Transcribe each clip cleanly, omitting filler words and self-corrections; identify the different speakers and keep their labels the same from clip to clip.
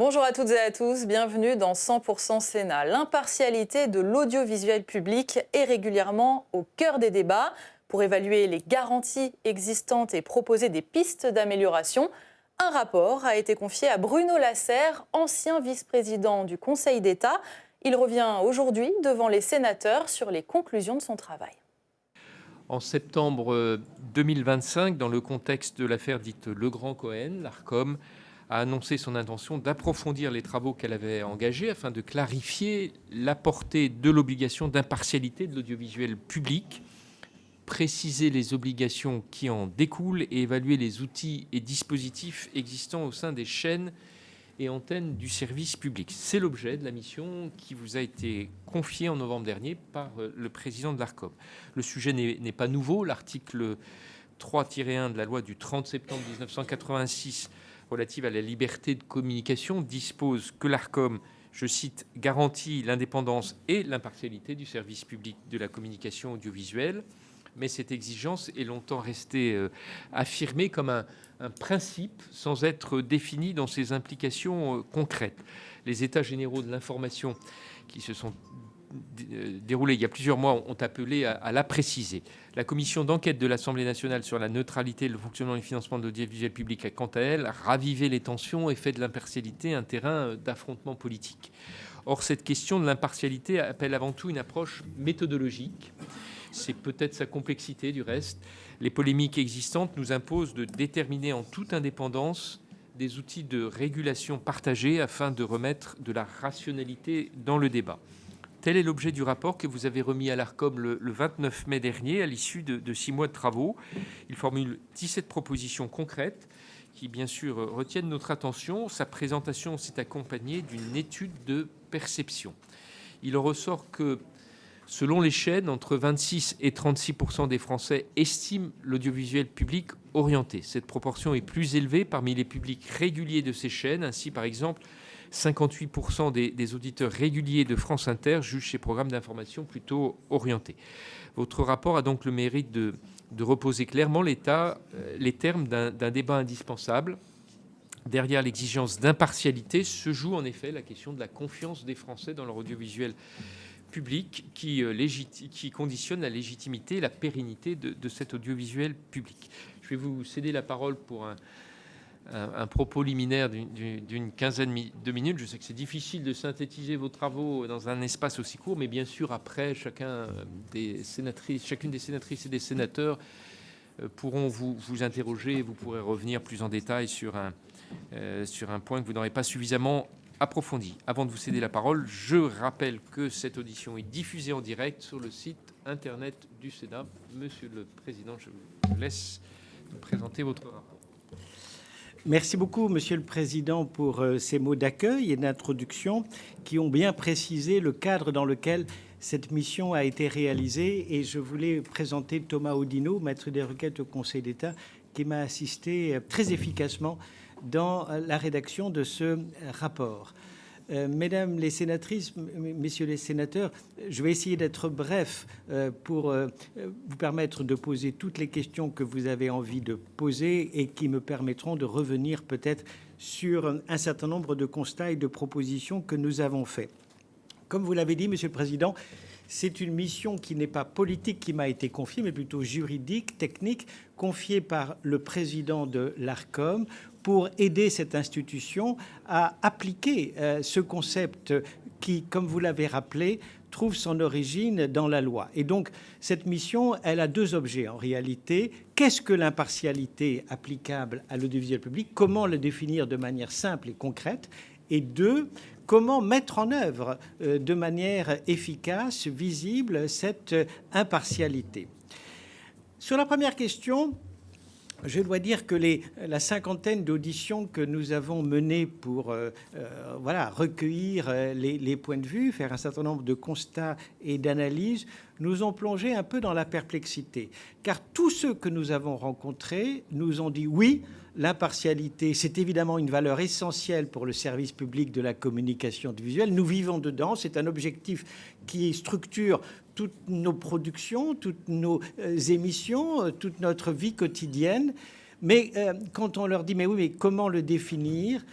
Speaker 1: Bonjour à toutes et à tous, bienvenue dans 100% Sénat. L'impartialité de l'audiovisuel public est régulièrement au cœur des débats. Pour évaluer les garanties existantes et proposer des pistes d'amélioration, un rapport a été confié à Bruno Lasserre, ancien vice-président du Conseil d'État. Il revient aujourd'hui devant les sénateurs sur les conclusions de son travail.
Speaker 2: En septembre 2025, dans le contexte de l'affaire dite Legrand-Cohen, l'Arcom a annoncé son intention d'approfondir les travaux qu'elle avait engagés afin de clarifier la portée de l'obligation d'impartialité de l'audiovisuel public, préciser les obligations qui en découlent et évaluer les outils et dispositifs existants au sein des chaînes et antennes du service public. C'est l'objet de la mission qui vous a été confiée en novembre dernier par le président de l'Arcom. Le sujet n'est pas nouveau. L'article 3-1 de la loi du 30 septembre 1986 relative à la liberté de communication dispose que l'Arcom, je cite, garantit l'indépendance et l'impartialité du service public de la communication audiovisuelle. Mais cette exigence est longtemps restée affirmée comme un principe sans être définie dans ses implications concrètes. Les états généraux de l'information qui se sont déroulés il y a plusieurs mois ont appelé à la préciser. La commission d'enquête de l'Assemblée nationale sur la neutralité et le fonctionnement et le financement de l'audiovisuel public a, quant à elle, ravivé les tensions et fait de l'impartialité un terrain d'affrontement politique. Or, cette question de l'impartialité appelle avant tout une approche méthodologique. C'est peut-être sa complexité, du reste. Les polémiques existantes nous imposent de déterminer en toute indépendance des outils de régulation partagés afin de remettre de la rationalité dans le débat. Tel est l'objet du rapport que vous avez remis à l'Arcom le 29 mai dernier, à l'issue de 6 mois de travaux. Il formule 17 propositions concrètes qui, bien sûr, retiennent notre attention. Sa présentation s'est accompagnée d'une étude de perception. Il en ressort que, selon les chaînes, entre 26 et 36% des Français estiment l'audiovisuel public orienté. Cette proportion est plus élevée parmi les publics réguliers de ces chaînes. Ainsi, par exemple, 58% des auditeurs réguliers de France Inter jugent ces programmes d'information plutôt orientés. Votre rapport a donc le mérite de reposer clairement les termes d'un débat indispensable. Derrière l'exigence d'impartialité se joue en effet la question de la confiance des Français dans leur audiovisuel public qui conditionne la légitimité et la pérennité de cet audiovisuel public. Je vais vous céder la parole pour un propos liminaire d'une quinzaine de minutes. Je sais que c'est difficile de synthétiser vos travaux dans un espace aussi court, mais bien sûr, après, chacune des sénatrices et des sénateurs pourront vous interroger et vous pourrez revenir plus en détail sur un point que vous n'aurez pas suffisamment approfondi. Avant de vous céder la parole, je rappelle que cette audition est diffusée en direct sur le site internet du Sénat. Monsieur le Président, je vous laisse nous présenter votre rapport.
Speaker 3: Merci beaucoup, Monsieur le Président, pour ces mots d'accueil et d'introduction qui ont bien précisé le cadre dans lequel cette mission a été réalisée. Et je voulais présenter Thomas Audineau, maître des requêtes au Conseil d'État, qui m'a assisté très efficacement dans la rédaction de ce rapport. Mesdames les sénatrices, messieurs les sénateurs, je vais essayer d'être bref pour vous permettre de poser toutes les questions que vous avez envie de poser et qui me permettront de revenir peut-être sur un certain nombre de constats et de propositions que nous avons faits. Comme vous l'avez dit, Monsieur le Président, c'est une mission qui n'est pas politique qui m'a été confiée, mais plutôt juridique, technique, confiée par le président de l'Arcom pour aider cette institution à appliquer ce concept qui, comme vous l'avez rappelé, trouve son origine dans la loi. Et donc, cette mission, elle a deux objets en réalité. Qu'est-ce que l'impartialité applicable à l'audiovisuel public? Comment le définir de manière simple et concrète? Et deux, comment mettre en œuvre de manière efficace, visible, cette impartialité? Sur la première question, je dois dire que la cinquantaine d'auditions que nous avons menées pour recueillir les points de vue, faire un certain nombre de constats et d'analyses, nous ont plongé un peu dans la perplexité. Car tous ceux que nous avons rencontrés nous ont dit oui, l'impartialité, c'est évidemment une valeur essentielle pour le service public de la communication visuelle. Nous vivons dedans, c'est un objectif qui structure toutes nos productions, toutes nos émissions, toute notre vie quotidienne. Mais quand on leur dit « mais oui, mais comment le définir ?»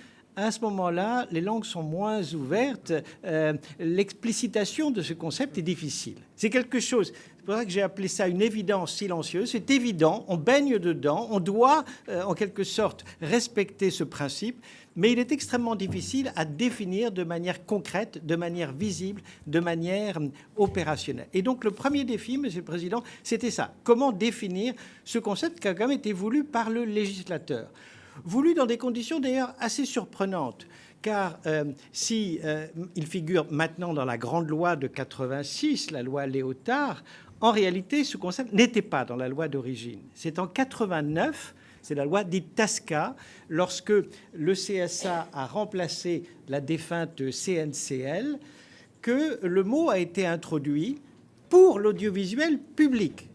Speaker 3: à ce moment-là, les langues sont moins ouvertes. L'explicitation de ce concept est difficile. C'est quelque chose, c'est pour ça que j'ai appelé ça une évidence silencieuse. C'est évident, on baigne dedans, on doit en quelque sorte respecter ce principe, mais il est extrêmement difficile à définir de manière concrète, de manière visible, de manière opérationnelle. Et donc le premier défi, Monsieur le Président, c'était ça. Comment définir ce concept qui a quand même été voulu par le législateur, voulu dans des conditions d'ailleurs assez surprenantes, car il figure maintenant dans la grande loi de 86, la loi Léotard, en réalité, ce concept n'était pas dans la loi d'origine. C'est en 89, c'est la loi dite TASCA, lorsque le CSA a remplacé la défunte CNCL, que le mot a été introduit pour l'audiovisuel public.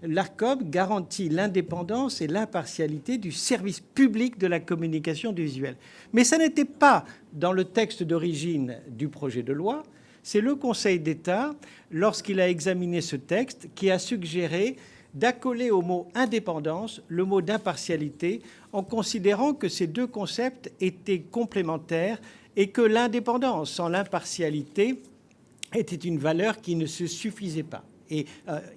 Speaker 3: L'ARCOM garantit l'indépendance et l'impartialité du service public de la communication visuelle. Mais ça n'était pas dans le texte d'origine du projet de loi. C'est le Conseil d'État, lorsqu'il a examiné ce texte, qui a suggéré d'accoler au mot indépendance le mot d'impartialité, en considérant que ces deux concepts étaient complémentaires et que l'indépendance sans l'impartialité était une valeur qui ne se suffisait pas. Et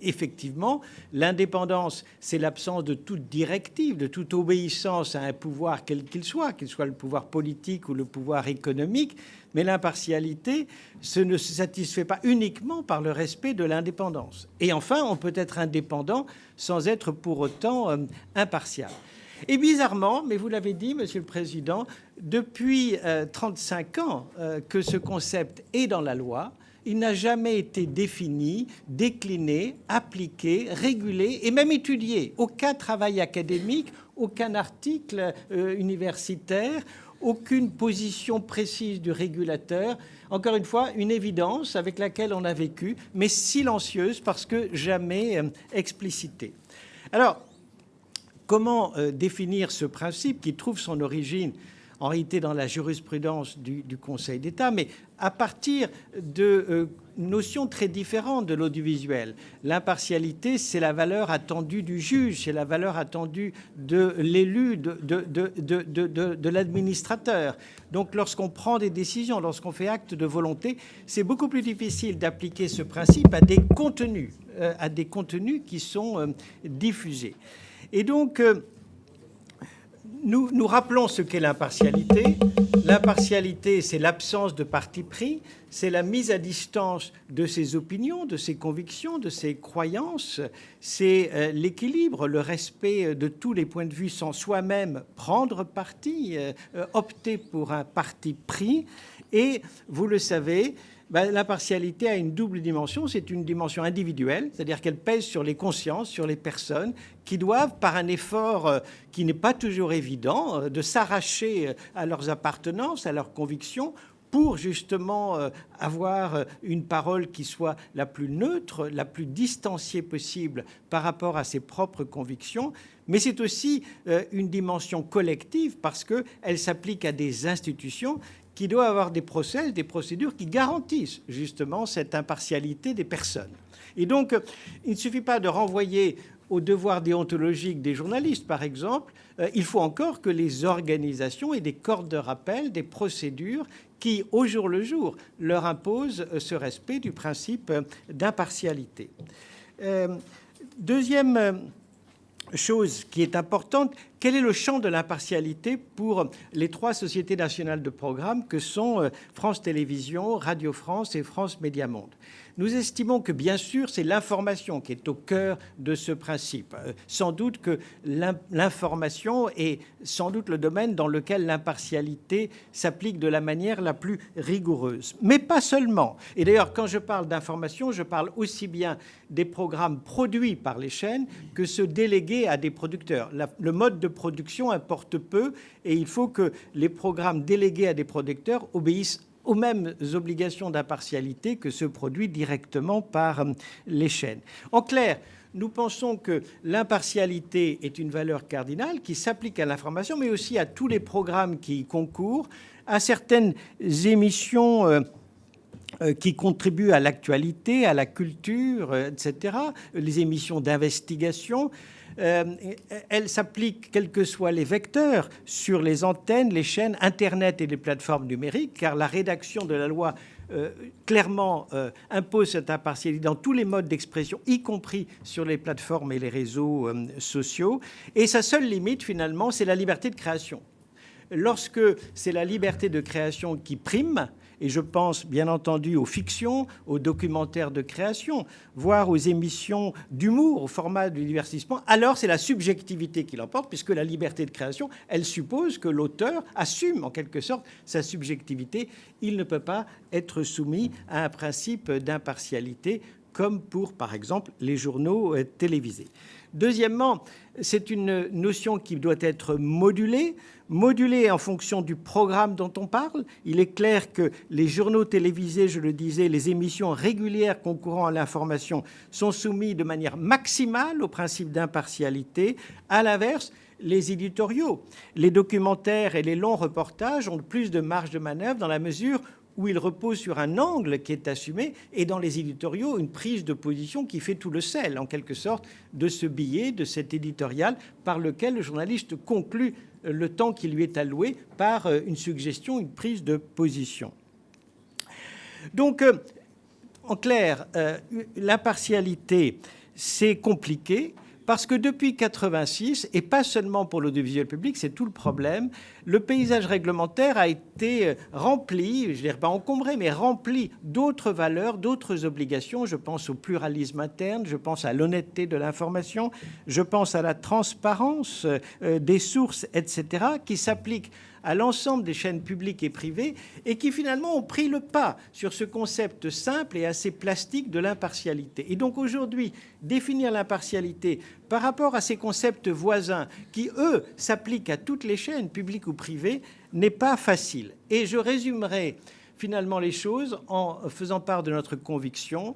Speaker 3: effectivement, l'indépendance, c'est l'absence de toute directive, de toute obéissance à un pouvoir quel qu'il soit le pouvoir politique ou le pouvoir économique. Mais l'impartialité, ce ne se satisfait pas uniquement par le respect de l'indépendance. Et enfin, on peut être indépendant sans être pour autant impartial. Et bizarrement, mais vous l'avez dit, Monsieur le Président, depuis 35 ans que ce concept est dans la loi, il n'a jamais été défini, décliné, appliqué, régulé et même étudié. Aucun travail académique, aucun article universitaire, aucune position précise du régulateur. Encore une fois, une évidence avec laquelle on a vécu, mais silencieuse parce que jamais explicitée. Alors, comment définir ce principe qui trouve son origine en réalité dans la jurisprudence du Conseil d'État, mais à partir de notions très différentes de l'audiovisuel. L'impartialité, c'est la valeur attendue du juge, c'est la valeur attendue de l'élu, de l'administrateur. Donc lorsqu'on prend des décisions, lorsqu'on fait acte de volonté, c'est beaucoup plus difficile d'appliquer ce principe à des contenus qui sont diffusés. Et donc, nous rappelons ce qu'est l'impartialité. L'impartialité, c'est l'absence de parti pris, c'est la mise à distance de ses opinions, de ses convictions, de ses croyances, c'est l'équilibre, le respect de tous les points de vue sans soi-même prendre parti, opter pour un parti pris. Et vous le savez, l'impartialité a une double dimension. C'est une dimension individuelle, c'est-à-dire qu'elle pèse sur les consciences, sur les personnes qui doivent, par un effort qui n'est pas toujours évident, de s'arracher à leurs appartenances, à leurs convictions, pour justement avoir une parole qui soit la plus neutre, la plus distanciée possible par rapport à ses propres convictions. Mais c'est aussi une dimension collective parce qu'elle s'applique à des institutions qui doit avoir des procédures qui garantissent justement cette impartialité des personnes. Et donc, il ne suffit pas de renvoyer aux devoirs déontologiques des journalistes, par exemple. Il faut encore que les organisations aient des cordes de rappel, des procédures qui, au jour le jour, leur imposent ce respect du principe d'impartialité. Deuxième chose qui est importante, quel est le champ de l'impartialité pour les trois sociétés nationales de programme que sont France Télévisions, Radio France et France Médias Monde? Nous estimons que, bien sûr, c'est l'information qui est au cœur de ce principe. Sans doute que l'information est sans doute le domaine dans lequel l'impartialité s'applique de la manière la plus rigoureuse. Mais pas seulement. Et d'ailleurs, quand je parle d'information, je parle aussi bien des programmes produits par les chaînes que ceux délégués à des producteurs. Le mode de production importe peu et il faut que les programmes délégués à des producteurs obéissent aux mêmes obligations d'impartialité que ceux produits directement par les chaînes. En clair, nous pensons que l'impartialité est une valeur cardinale qui s'applique à l'information, mais aussi à tous les programmes qui y concourent, à certaines émissions qui contribuent à l'actualité, à la culture, etc., les émissions d'investigation. Elle s'applique quels que soient les vecteurs sur les antennes, les chaînes, Internet et les plateformes numériques, car la rédaction de la loi clairement impose cette impartialité dans tous les modes d'expression, y compris sur les plateformes et les réseaux sociaux. Et sa seule limite, finalement, c'est la liberté de création. Lorsque c'est la liberté de création qui prime, et je pense bien entendu aux fictions, aux documentaires de création, voire aux émissions d'humour, au format du divertissement, alors c'est la subjectivité qui l'emporte, puisque la liberté de création, elle suppose que l'auteur assume en quelque sorte sa subjectivité. Il ne peut pas être soumis à un principe d'impartialité, comme pour, par exemple, les journaux télévisés. Deuxièmement, c'est une notion qui doit être modulée en fonction du programme dont on parle. Il est clair que les journaux télévisés, je le disais, les émissions régulières concourant à l'information sont soumis de manière maximale au principe d'impartialité. À l'inverse, les éditoriaux, les documentaires et les longs reportages ont plus de marge de manœuvre dans la mesure où ils reposent sur un angle qui est assumé, et dans les éditoriaux, une prise de position qui fait tout le sel, en quelque sorte, de ce billet, de cet éditorial, par lequel le journaliste conclut le temps qui lui est alloué par une suggestion, une prise de position. Donc, en clair, l'impartialité, c'est compliqué, parce que depuis 1986, et pas seulement pour l'audiovisuel public, c'est tout le problème, le paysage réglementaire a été rempli, je ne dirais pas encombré, mais rempli d'autres valeurs, d'autres obligations. Je pense au pluralisme interne, je pense à l'honnêteté de l'information, je pense à la transparence des sources, etc., qui s'appliquent à l'ensemble des chaînes publiques et privées et qui finalement ont pris le pas sur ce concept simple et assez plastique de l'impartialité. Et donc aujourd'hui, définir l'impartialité par rapport à ces concepts voisins qui, eux, s'appliquent à toutes les chaînes, publiques ou privées, n'est pas facile. Et je résumerai finalement les choses en faisant part de notre conviction.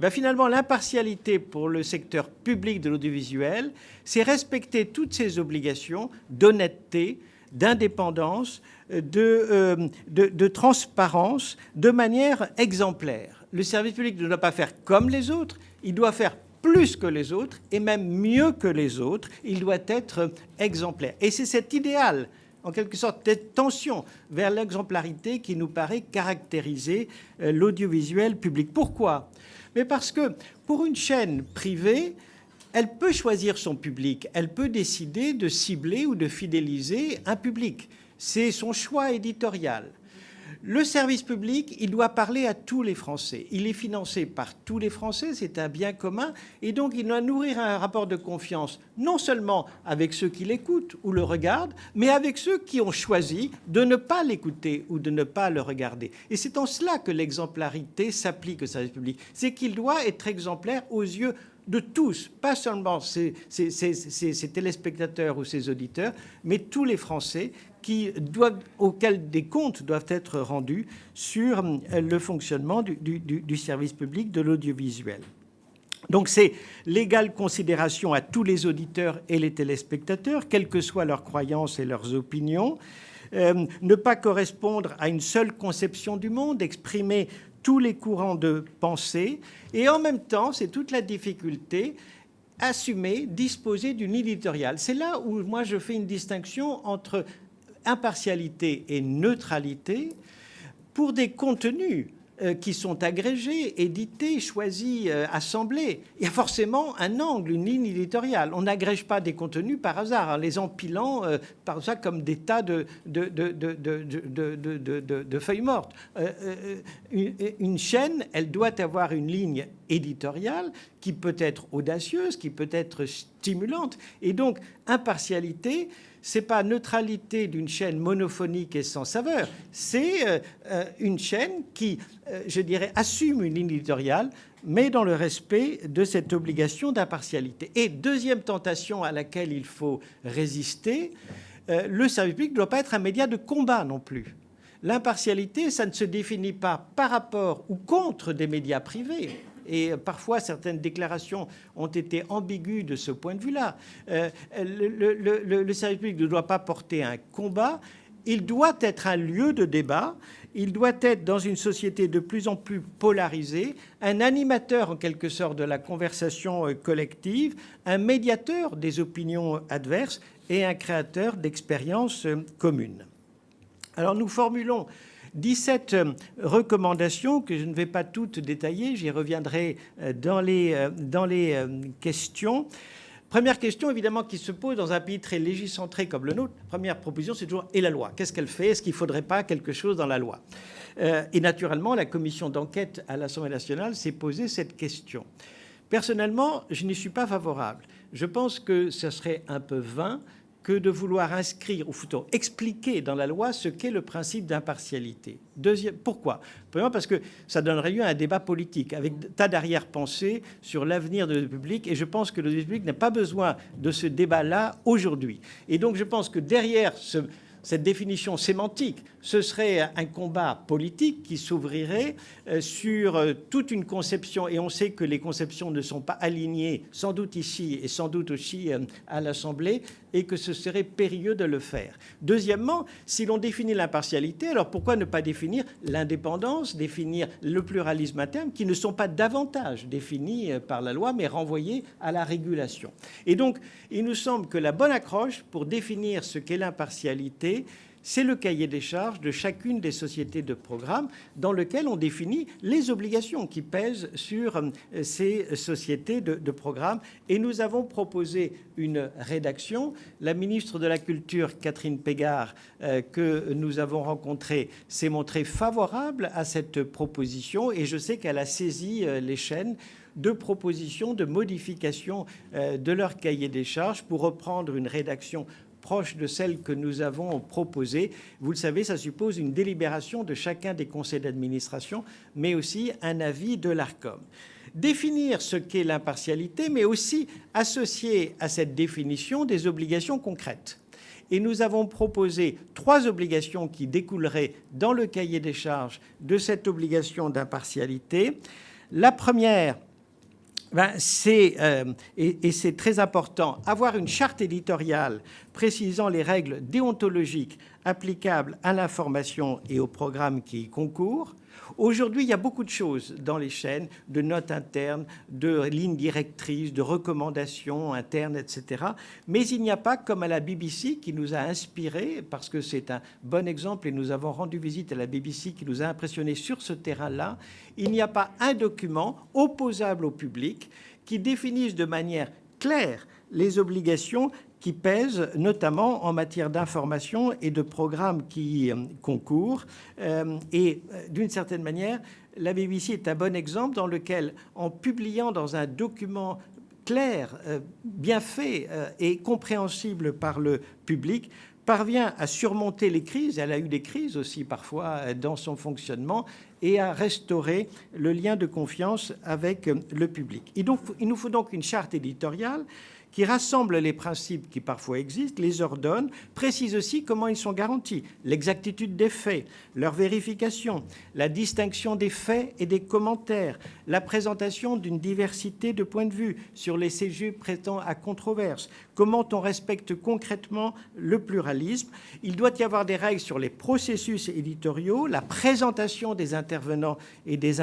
Speaker 3: Finalement, l'impartialité pour le secteur public de l'audiovisuel, c'est respecter toutes ces obligations d'honnêteté, d'indépendance, de transparence, de manière exemplaire. Le service public ne doit pas faire comme les autres, il doit faire plus que les autres, et même mieux que les autres, il doit être exemplaire. Et c'est cet idéal, en quelque sorte, cette tension vers l'exemplarité qui nous paraît caractériser l'audiovisuel public. Pourquoi ? Mais parce que pour une chaîne privée, elle peut choisir son public, elle peut décider de cibler ou de fidéliser un public. C'est son choix éditorial. Le service public, il doit parler à tous les Français. Il est financé par tous les Français, c'est un bien commun, et donc il doit nourrir un rapport de confiance, non seulement avec ceux qui l'écoutent ou le regardent, mais avec ceux qui ont choisi de ne pas l'écouter ou de ne pas le regarder. Et c'est en cela que l'exemplarité s'applique au service public. C'est qu'il doit être exemplaire aux yeux de tous, pas seulement ces téléspectateurs ou ces auditeurs, mais tous les Français auxquels des comptes doivent être rendus sur le fonctionnement du service public de l'audiovisuel. Donc c'est l'égale considération à tous les auditeurs et les téléspectateurs, quelles que soient leurs croyances et leurs opinions, ne pas correspondre à une seule conception du monde, exprimer tous les courants de pensée, et en même temps, c'est toute la difficulté, assumer, disposer d'une éditoriale. C'est là où moi je fais une distinction entre impartialité et neutralité pour des contenus qui sont agrégés, édités, choisis, assemblés. Il y a forcément un angle, une ligne éditoriale. On n'agrège pas des contenus par hasard, en les empilant par ça comme des tas de feuilles mortes. Une chaîne, elle doit avoir une ligne éditoriale qui peut être audacieuse, qui peut être stimulante. Et donc, impartialité, ce n'est pas neutralité d'une chaîne monophonique et sans saveur, c'est une chaîne qui, je dirais, assume une ligne éditoriale, mais dans le respect de cette obligation d'impartialité. Et deuxième tentation à laquelle il faut résister, le service public ne doit pas être un média de combat non plus. L'impartialité, ça ne se définit pas par rapport ou contre des médias privés. Et parfois, certaines déclarations ont été ambiguës de ce point de vue-là. Le service public ne doit pas porter un combat, il doit être un lieu de débat, il doit être, dans une société de plus en plus polarisée, un animateur en quelque sorte de la conversation collective, un médiateur des opinions adverses et un créateur d'expériences communes. Alors nous formulons 17 recommandations que je ne vais pas toutes détailler, j'y reviendrai dans les questions. Première question, évidemment, qui se pose dans un pays très légicentré comme le nôtre. Première proposition, c'est toujours « et la loi ?» Qu'est-ce qu'elle fait? Est-ce qu'il ne faudrait pas quelque chose dans la loi? Et naturellement, la commission d'enquête à l'Assemblée nationale s'est posé cette question. Personnellement, je n'y suis pas favorable. Je pense que ce serait un peu vain que de vouloir inscrire, ou plutôt expliquer dans la loi ce qu'est le principe d'impartialité. Pourquoi? Premièrement, parce que ça donnerait lieu à un débat politique, avec tas d'arrière-pensées sur l'avenir de la République, et je pense que le République n'a pas besoin de ce débat-là aujourd'hui. Et donc je pense que derrière cette définition sémantique, ce serait un combat politique qui s'ouvrirait sur toute une conception, et on sait que les conceptions ne sont pas alignées, sans doute ici et sans doute aussi à l'Assemblée, et que ce serait périlleux de le faire. Deuxièmement, si l'on définit l'impartialité, alors pourquoi ne pas définir l'indépendance, définir le pluralisme interne, qui ne sont pas davantage définis par la loi, mais renvoyés à la régulation. Et donc, il nous semble que la bonne accroche pour définir ce qu'est l'impartialité, c'est le cahier des charges de chacune des sociétés de programme dans lequel on définit les obligations qui pèsent sur ces sociétés de programme. Et nous avons proposé une rédaction. La ministre de la Culture, Catherine Pégard, que nous avons rencontrée, s'est montrée favorable à cette proposition et je sais qu'elle a saisi les chaînes de propositions, de modifications de leur cahier des charges pour reprendre une rédaction proche de celle que nous avons proposée. Vous le savez, ça suppose une délibération de chacun des conseils d'administration, mais aussi un avis de l'ARCOM. Définir ce qu'est l'impartialité, mais aussi associer à cette définition des obligations concrètes. Et nous avons proposé 3 obligations qui découleraient dans le cahier des charges de cette obligation d'impartialité. La première, c'est très important, avoir une charte éditoriale précisant les règles déontologiques applicables à l'information et aux programmes qui y concourent. Aujourd'hui, il y a beaucoup de choses dans les chaînes, de notes internes, de lignes directrices, de recommandations internes, etc. Mais il n'y a pas, comme à la BBC, qui nous a inspirés, parce que c'est un bon exemple, et nous avons rendu visite à la BBC qui nous a impressionnés sur ce terrain-là, il n'y a pas un document opposable au public qui définisse de manière claire les obligations qui pèsent, notamment en matière d'information et de programmes qui y concourent. Et d'une certaine manière, la BBC est un bon exemple dans lequel, en publiant dans un document clair, bien fait et compréhensible par le public, parvient à surmonter les crises, elle a eu des crises aussi parfois dans son fonctionnement, et à restaurer le lien de confiance avec le public. Et donc, il nous faut donc une charte éditoriale qui rassemble les principes qui parfois existent, les ordonne, précise aussi comment ils sont garantis, l'exactitude des faits, leur vérification, la distinction des faits et des commentaires, la présentation d'une diversité de points de vue sur les sujets prêtant à controverse, comment on respecte concrètement le pluralisme. Il doit y avoir des règles sur les processus éditoriaux, la présentation des intervenants et des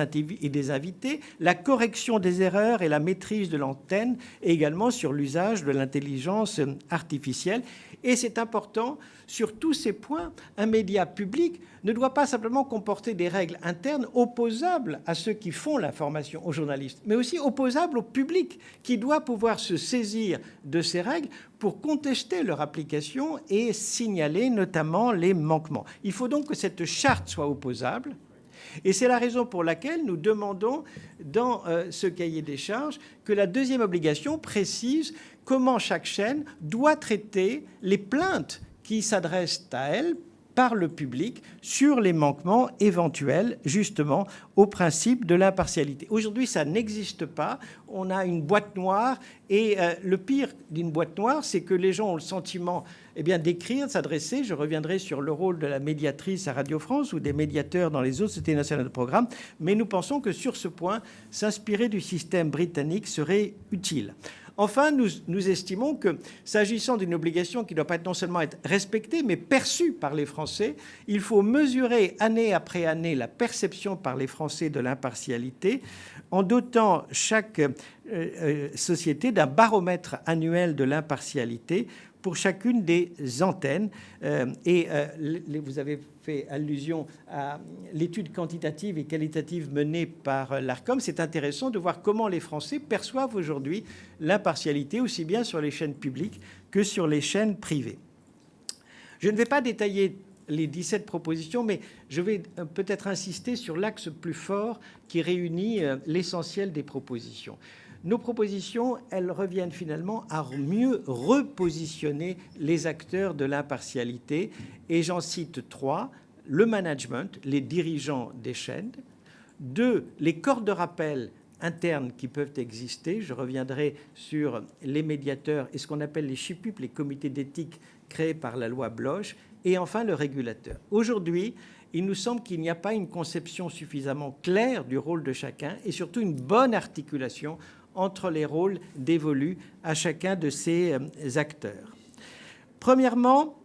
Speaker 3: invités, la correction des erreurs et la maîtrise de l'antenne, et également sur l'usage de l'intelligence artificielle. Et c'est important, sur tous ces points, un média public ne doit pas simplement comporter des règles internes opposables à ceux qui font l'information, aux journalistes, mais aussi opposables au public, qui doit pouvoir se saisir de ces règles pour contester leur application et signaler notamment les manquements. Il faut donc que cette charte soit opposable. Et c'est la raison pour laquelle nous demandons dans ce cahier des charges que la deuxième obligation précise comment chaque chaîne doit traiter les plaintes qui s'adressent à elle par le public sur les manquements éventuels, justement, au principe de l'impartialité. Aujourd'hui, ça n'existe pas. On a une boîte noire et le pire d'une boîte noire, c'est que les gens ont le sentiment d'écrire, de s'adresser. Je reviendrai sur le rôle de la médiatrice à Radio France ou des médiateurs dans les autres sociétés nationales de programme, mais nous pensons que sur ce point, s'inspirer du système britannique serait utile. Enfin, nous estimons que, s'agissant d'une obligation qui ne doit pas non seulement être respectée, mais perçue par les Français, il faut mesurer année après année la perception par les Français de l'impartialité en dotant chaque société d'un baromètre annuel de l'impartialité pour chacune des antennes. Vous avez fait allusion à l'étude quantitative et qualitative menée par l'ARCOM. C'est intéressant de voir comment les Français perçoivent aujourd'hui l'impartialité, aussi bien sur les chaînes publiques que sur les chaînes privées. Je ne vais pas détailler les 17 propositions, mais je vais peut-être insister sur l'axe plus fort qui réunit l'essentiel des propositions. Nos propositions, elles reviennent finalement à mieux repositionner les acteurs de l'impartialité. Et j'en cite 3. Le management, les dirigeants des chaînes. 2, les corps de rappel internes qui peuvent exister. Je reviendrai sur les médiateurs et ce qu'on appelle les CHIPUP, les comités d'éthique créés par la loi Bloch. Et enfin, le régulateur. Aujourd'hui, il nous semble qu'il n'y a pas une conception suffisamment claire du rôle de chacun et surtout une bonne articulation entre les rôles dévolus à chacun de ces acteurs. Premièrement,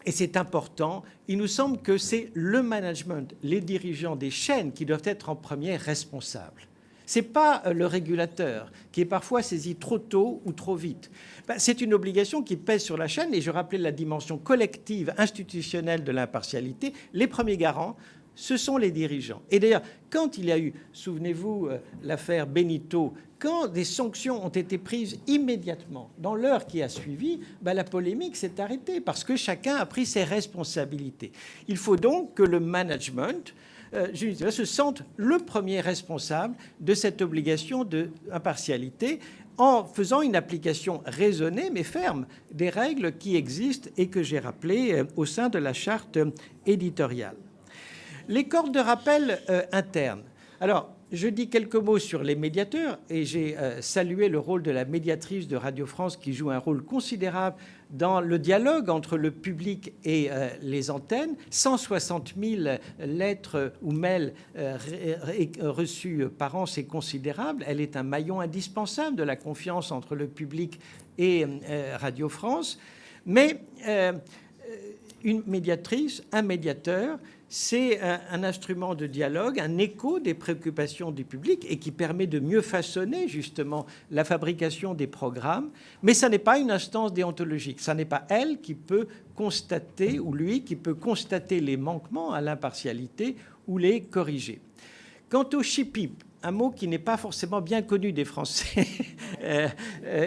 Speaker 3: et c'est important, il nous semble que c'est le management, les dirigeants des chaînes qui doivent être en premier responsables. Ce n'est pas le régulateur qui est parfois saisi trop tôt ou trop vite. C'est une obligation qui pèse sur la chaîne et je rappelais la dimension collective, institutionnelle de l'impartialité. Les premiers garants, ce sont les dirigeants. Et d'ailleurs, quand il y a eu, souvenez-vous, l'affaire Benito, quand des sanctions ont été prises immédiatement, dans l'heure qui a suivi, la polémique s'est arrêtée parce que chacun a pris ses responsabilités. Il faut donc que le management se sente le premier responsable de cette obligation d'impartialité en faisant une application raisonnée mais ferme des règles qui existent et que j'ai rappelées au sein de la charte éditoriale. Les corps de rappel internes. Alors, je dis quelques mots sur les médiateurs et j'ai salué le rôle de la médiatrice de Radio France qui joue un rôle considérable dans le dialogue entre le public et les antennes. 160 000 lettres ou mails reçus par an, c'est considérable. Elle est un maillon indispensable de la confiance entre le public et Radio France. Mais une médiatrice, un médiateur, c'est un instrument de dialogue, un écho des préoccupations du public et qui permet de mieux façonner justement la fabrication des programmes. Mais ça n'est pas une instance déontologique. Ça n'est pas elle qui peut constater, ou lui, qui peut constater les manquements à l'impartialité ou les corriger. Quant au CHIPIP, un mot qui n'est pas forcément bien connu des Français.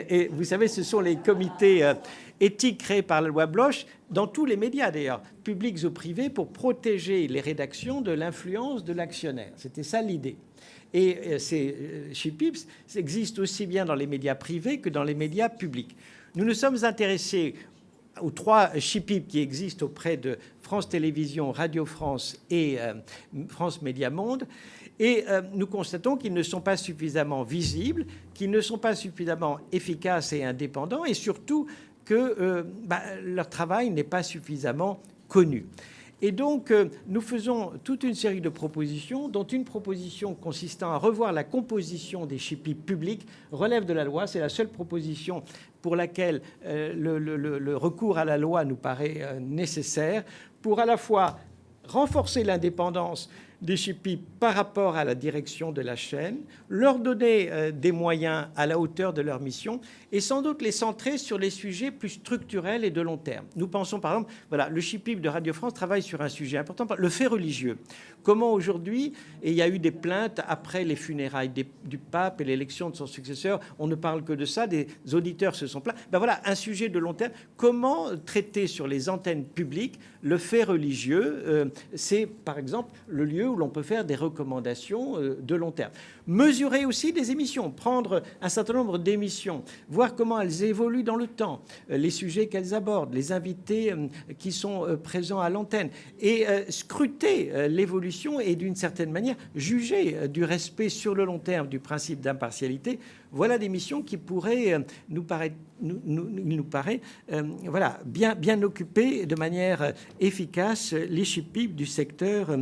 Speaker 3: Et vous savez, ce sont les comités éthiques créés par la loi Bloch, dans tous les médias d'ailleurs, publics ou privés, pour protéger les rédactions de l'influence de l'actionnaire. C'était ça l'idée. Et ces CHIPIPs existent aussi bien dans les médias privés que dans les médias publics. Nous nous sommes intéressés aux 3 CHIPIP qui existent auprès de France Télévisions, Radio France et France Média Monde. Et nous constatons qu'ils ne sont pas suffisamment visibles, qu'ils ne sont pas suffisamment efficaces et indépendants, et surtout que leur travail n'est pas suffisamment connu. Et donc, nous faisons toute une série de propositions, dont une proposition consistant à revoir la composition des CHIPIP publics relève de la loi. C'est la seule proposition pour laquelle le recours à la loi nous paraît nécessaire, pour à la fois renforcer l'indépendance des CHIPIP par rapport à la direction de la chaîne, leur donner des moyens à la hauteur de leur mission et sans doute les centrer sur les sujets plus structurels et de long terme. Nous pensons par exemple, le CHIPIP de Radio France travaille sur un sujet important, le fait religieux. Comment aujourd'hui, et il y a eu des plaintes après les funérailles du pape et l'élection de son successeur, on ne parle que de ça, des auditeurs se sont plaints. Un sujet de long terme, comment traiter sur les antennes publiques le fait religieux, c'est par exemple le lieu où l'on peut faire des recommandations de long terme. Mesurer aussi des émissions, prendre un certain nombre d'émissions, voir comment elles évoluent dans le temps, les sujets qu'elles abordent, les invités qui sont présents à l'antenne, et scruter l'évolution et d'une certaine manière juger du respect sur le long terme du principe d'impartialité. Voilà des missions qui pourraient nous paraît bien occuper de manière efficace les CHIPIP du secteur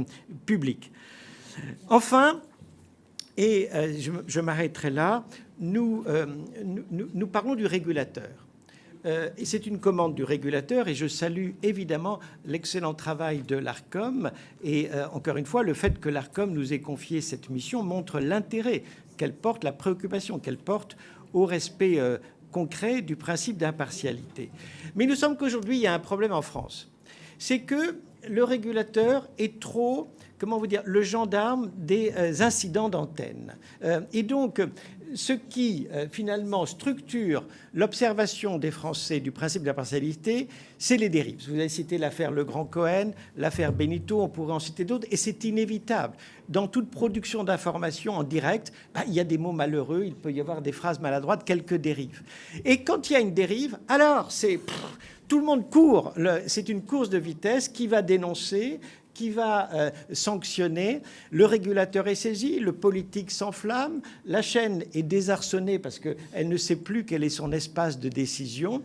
Speaker 3: public. Enfin, Et je m'arrêterai là. Nous parlons du régulateur. Et c'est une commande du régulateur, et je salue évidemment l'excellent travail de l'ARCOM. Et encore une fois, le fait que l'ARCOM nous ait confié cette mission montre l'intérêt qu'elle porte, la préoccupation qu'elle porte au respect concret du principe d'impartialité. Mais il nous semble qu'aujourd'hui, il y a un problème en France. C'est que le régulateur est trop, comment vous dire, le gendarme des incidents d'antenne. Et donc, ce qui, finalement, structure l'observation des Français du principe d'impartialité, c'est les dérives. Vous avez cité l'affaire Le Grand Cohen, l'affaire Benito, on pourrait en citer d'autres, et c'est inévitable. Dans toute production d'informations en direct, il y a des mots malheureux, il peut y avoir des phrases maladroites, quelques dérives. Et quand il y a une dérive, alors c'est... tout le monde court. C'est une course de vitesse qui va dénoncer, qui va sanctionner. Le régulateur est saisi, le politique s'enflamme, la chaîne est désarçonnée parce qu'elle ne sait plus quel est son espace de décision.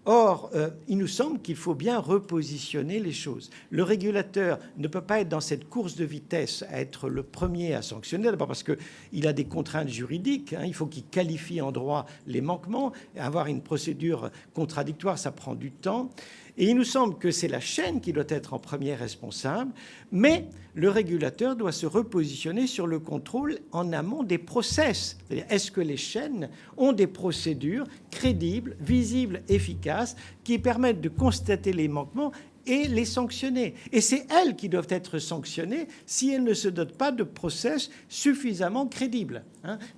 Speaker 3: Or, il nous semble qu'il faut bien repositionner les choses. Le régulateur ne peut pas être dans cette course de vitesse à être le premier à sanctionner, d'abord parce qu'il a des contraintes juridiques, il faut qu'il qualifie en droit les manquements, avoir une procédure contradictoire, ça prend du temps. Et il nous semble que c'est la chaîne qui doit être en premier responsable, mais le régulateur doit se repositionner sur le contrôle en amont des process. C'est-à-dire, est-ce que les chaînes ont des procédures crédibles, visibles, efficaces, qui permettent de constater les manquements et les sanctionner. Et c'est elles qui doivent être sanctionnées si elles ne se dotent pas de process suffisamment crédibles.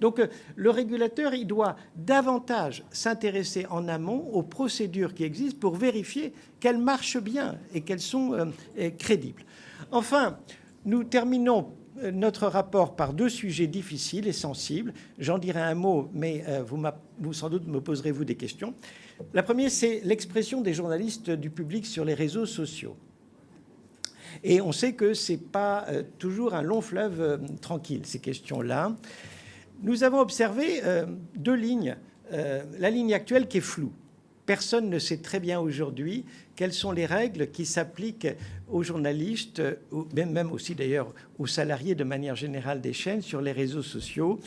Speaker 3: Donc le régulateur, il doit davantage s'intéresser en amont aux procédures qui existent pour vérifier qu'elles marchent bien et qu'elles sont crédibles. Enfin, nous terminons notre rapport par deux sujets difficiles et sensibles. J'en dirai un mot, mais vous sans doute me poserez-vous des questions. La première, c'est l'expression des journalistes du public sur les réseaux sociaux. Et on sait que ce n'est pas toujours un long fleuve tranquille, ces questions-là. Nous avons observé deux lignes. La ligne actuelle qui est floue. Personne ne sait très bien aujourd'hui quelles sont les règles qui s'appliquent aux journalistes, même aussi d'ailleurs aux salariés de manière générale des chaînes sur les réseaux sociaux.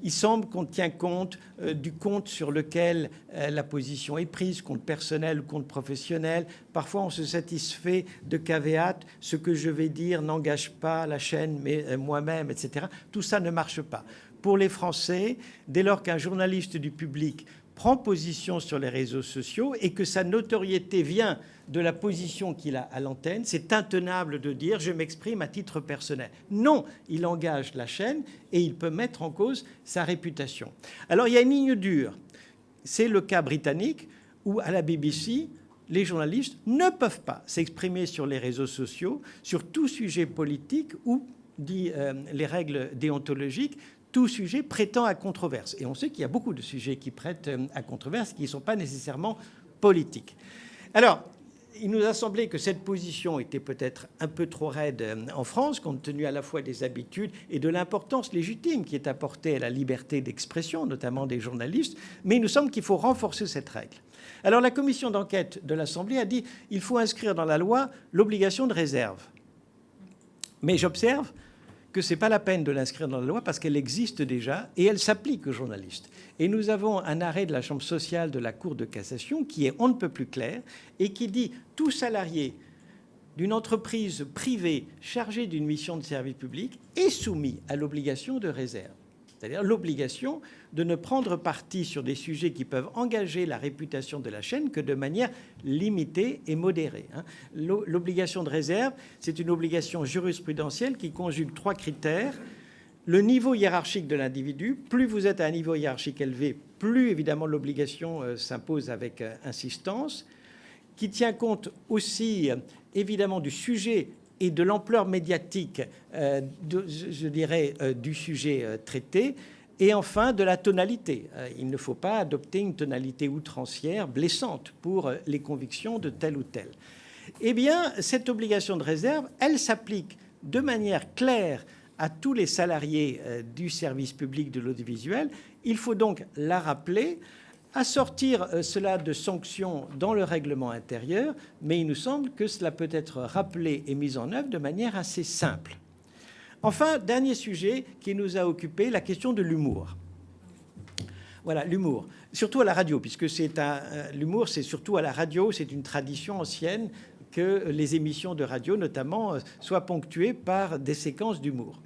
Speaker 3: Il semble qu'on tient compte du compte sur lequel la position est prise, compte personnel ou compte professionnel. Parfois, on se satisfait de caveat, ce que je vais dire n'engage pas la chaîne, mais moi-même, etc. Tout ça ne marche pas. Pour les Français, dès lors qu'un journaliste du public prend position sur les réseaux sociaux et que sa notoriété vient de la position qu'il a à l'antenne, c'est intenable de dire « je m'exprime à titre personnel ». Non, il engage la chaîne et il peut mettre en cause sa réputation. Alors, il y a une ligne dure. C'est le cas britannique où, à la BBC, les journalistes ne peuvent pas s'exprimer sur les réseaux sociaux sur tout sujet politique ou, dit les règles déontologiques, tout sujet prêtant à controverse. Et on sait qu'il y a beaucoup de sujets qui prêtent à controverse, qui ne sont pas nécessairement politiques. Alors, il nous a semblé que cette position était peut-être un peu trop raide en France, compte tenu à la fois des habitudes et de l'importance légitime qui est apportée à la liberté d'expression, notamment des journalistes, mais il nous semble qu'il faut renforcer cette règle. Alors, la commission d'enquête de l'Assemblée a dit qu'il faut inscrire dans la loi l'obligation de réserve. Mais j'observe que ce n'est pas la peine de l'inscrire dans la loi parce qu'elle existe déjà et elle s'applique aux journalistes. Et nous avons un arrêt de la Chambre sociale de la Cour de cassation qui est on ne peut plus clair et qui dit « tout salarié d'une entreprise privée chargée d'une mission de service public est soumis à l'obligation de réserve ». C'est-à-dire l'obligation de ne prendre parti sur des sujets qui peuvent engager la réputation de la chaîne que de manière limitée et modérée. L'obligation de réserve, c'est une obligation jurisprudentielle qui conjugue trois critères. Le niveau hiérarchique de l'individu, plus vous êtes à un niveau hiérarchique élevé, plus évidemment l'obligation s'impose avec insistance, qui tient compte aussi évidemment du sujet et de l'ampleur médiatique, je dirais, du sujet traité, et enfin de la tonalité. Il ne faut pas adopter une tonalité outrancière, blessante pour les convictions de tel ou tel. Eh bien, cette obligation de réserve, elle s'applique de manière claire à tous les salariés du service public de l'audiovisuel. Il faut donc la rappeler, assortir cela de sanctions dans le règlement intérieur, mais il nous semble que cela peut être rappelé et mis en œuvre de manière assez simple. Enfin, dernier sujet qui nous a occupé, la question de l'humour. Voilà, l'humour. Surtout à la radio, puisque l'humour, c'est surtout à la radio, c'est une tradition ancienne que les émissions de radio, notamment, soient ponctuées par des séquences d'humour.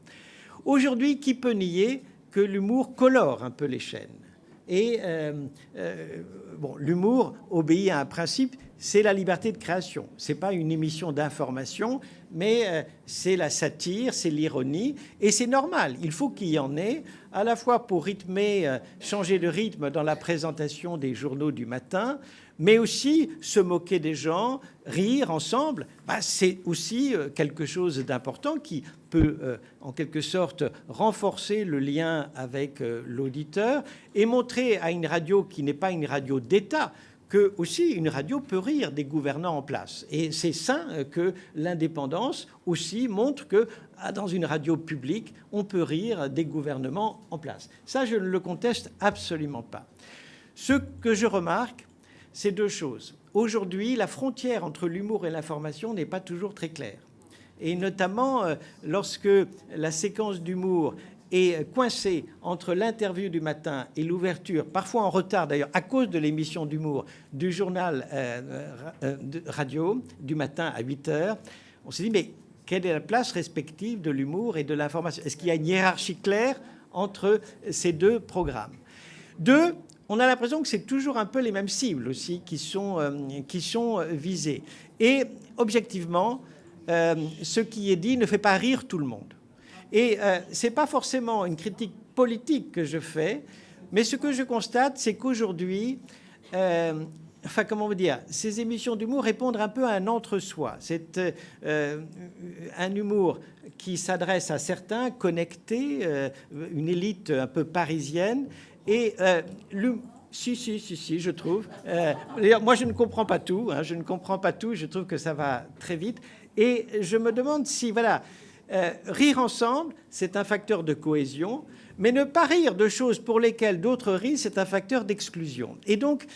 Speaker 3: Aujourd'hui, qui peut nier que l'humour colore un peu les chaînes? Et l'humour obéit à un principe, c'est la liberté de création. Ce n'est pas une émission d'information, mais c'est la satire, c'est l'ironie, et c'est normal. Il faut qu'il y en ait, à la fois pour rythmer, changer de rythme dans la présentation des journaux du matin, mais aussi se moquer des gens, rire ensemble. C'est aussi quelque chose d'important qui peut, en quelque sorte, renforcer le lien avec l'auditeur et montrer à une radio qui n'est pas une radio d'État que aussi une radio peut rire des gouvernants en place. Et c'est sain que l'indépendance aussi montre que dans une radio publique, on peut rire des gouvernements en place. Ça, je ne le conteste absolument pas. Ce que je remarque, c'est deux choses. Aujourd'hui, la frontière entre l'humour et l'information n'est pas toujours très claire. Et notamment lorsque la séquence d'humour est coincée entre l'interview du matin et l'ouverture, parfois en retard d'ailleurs, à cause de l'émission d'humour du journal de radio du matin à 8 heures, on s'est dit, mais quelle est la place respective de l'humour et de l'information? Est-ce qu'il y a une hiérarchie claire entre ces deux programmes? Deux, on a l'impression que c'est toujours un peu les mêmes cibles aussi qui sont visées. Et objectivement, ce qui est dit ne fait pas rire tout le monde. Et ce n'est pas forcément une critique politique que je fais, mais ce que je constate, c'est qu'aujourd'hui, comment vous dire, ces émissions d'humour répondent un peu à un entre-soi. C'est un humour qui s'adresse à certains, connectés, une élite un peu parisienne. Et si, je trouve. D'ailleurs, moi, je ne comprends pas tout. Je ne comprends pas tout. Je trouve que ça va très vite. Et je me demande si, rire ensemble, c'est un facteur de cohésion, mais ne pas rire de choses pour lesquelles d'autres rient, c'est un facteur d'exclusion. Et donc,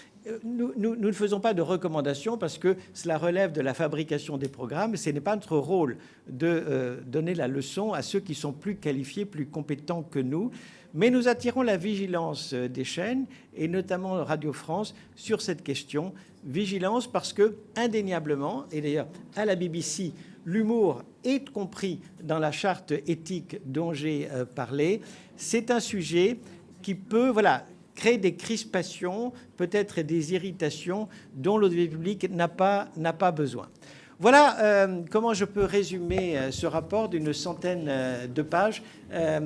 Speaker 3: nous ne faisons pas de recommandations parce que cela relève de la fabrication des programmes. Ce n'est pas notre rôle de donner la leçon à ceux qui sont plus qualifiés, plus compétents que nous. Mais nous attirons la vigilance des chaînes, et notamment Radio France, sur cette question. Vigilance parce que, indéniablement, et d'ailleurs à la BBC, l'humour est compris dans la charte éthique dont j'ai parlé. C'est un sujet qui peut créer des crispations, peut-être des irritations dont l'audiovisuel public n'a pas besoin. Voilà comment je peux résumer ce rapport d'une centaine de pages.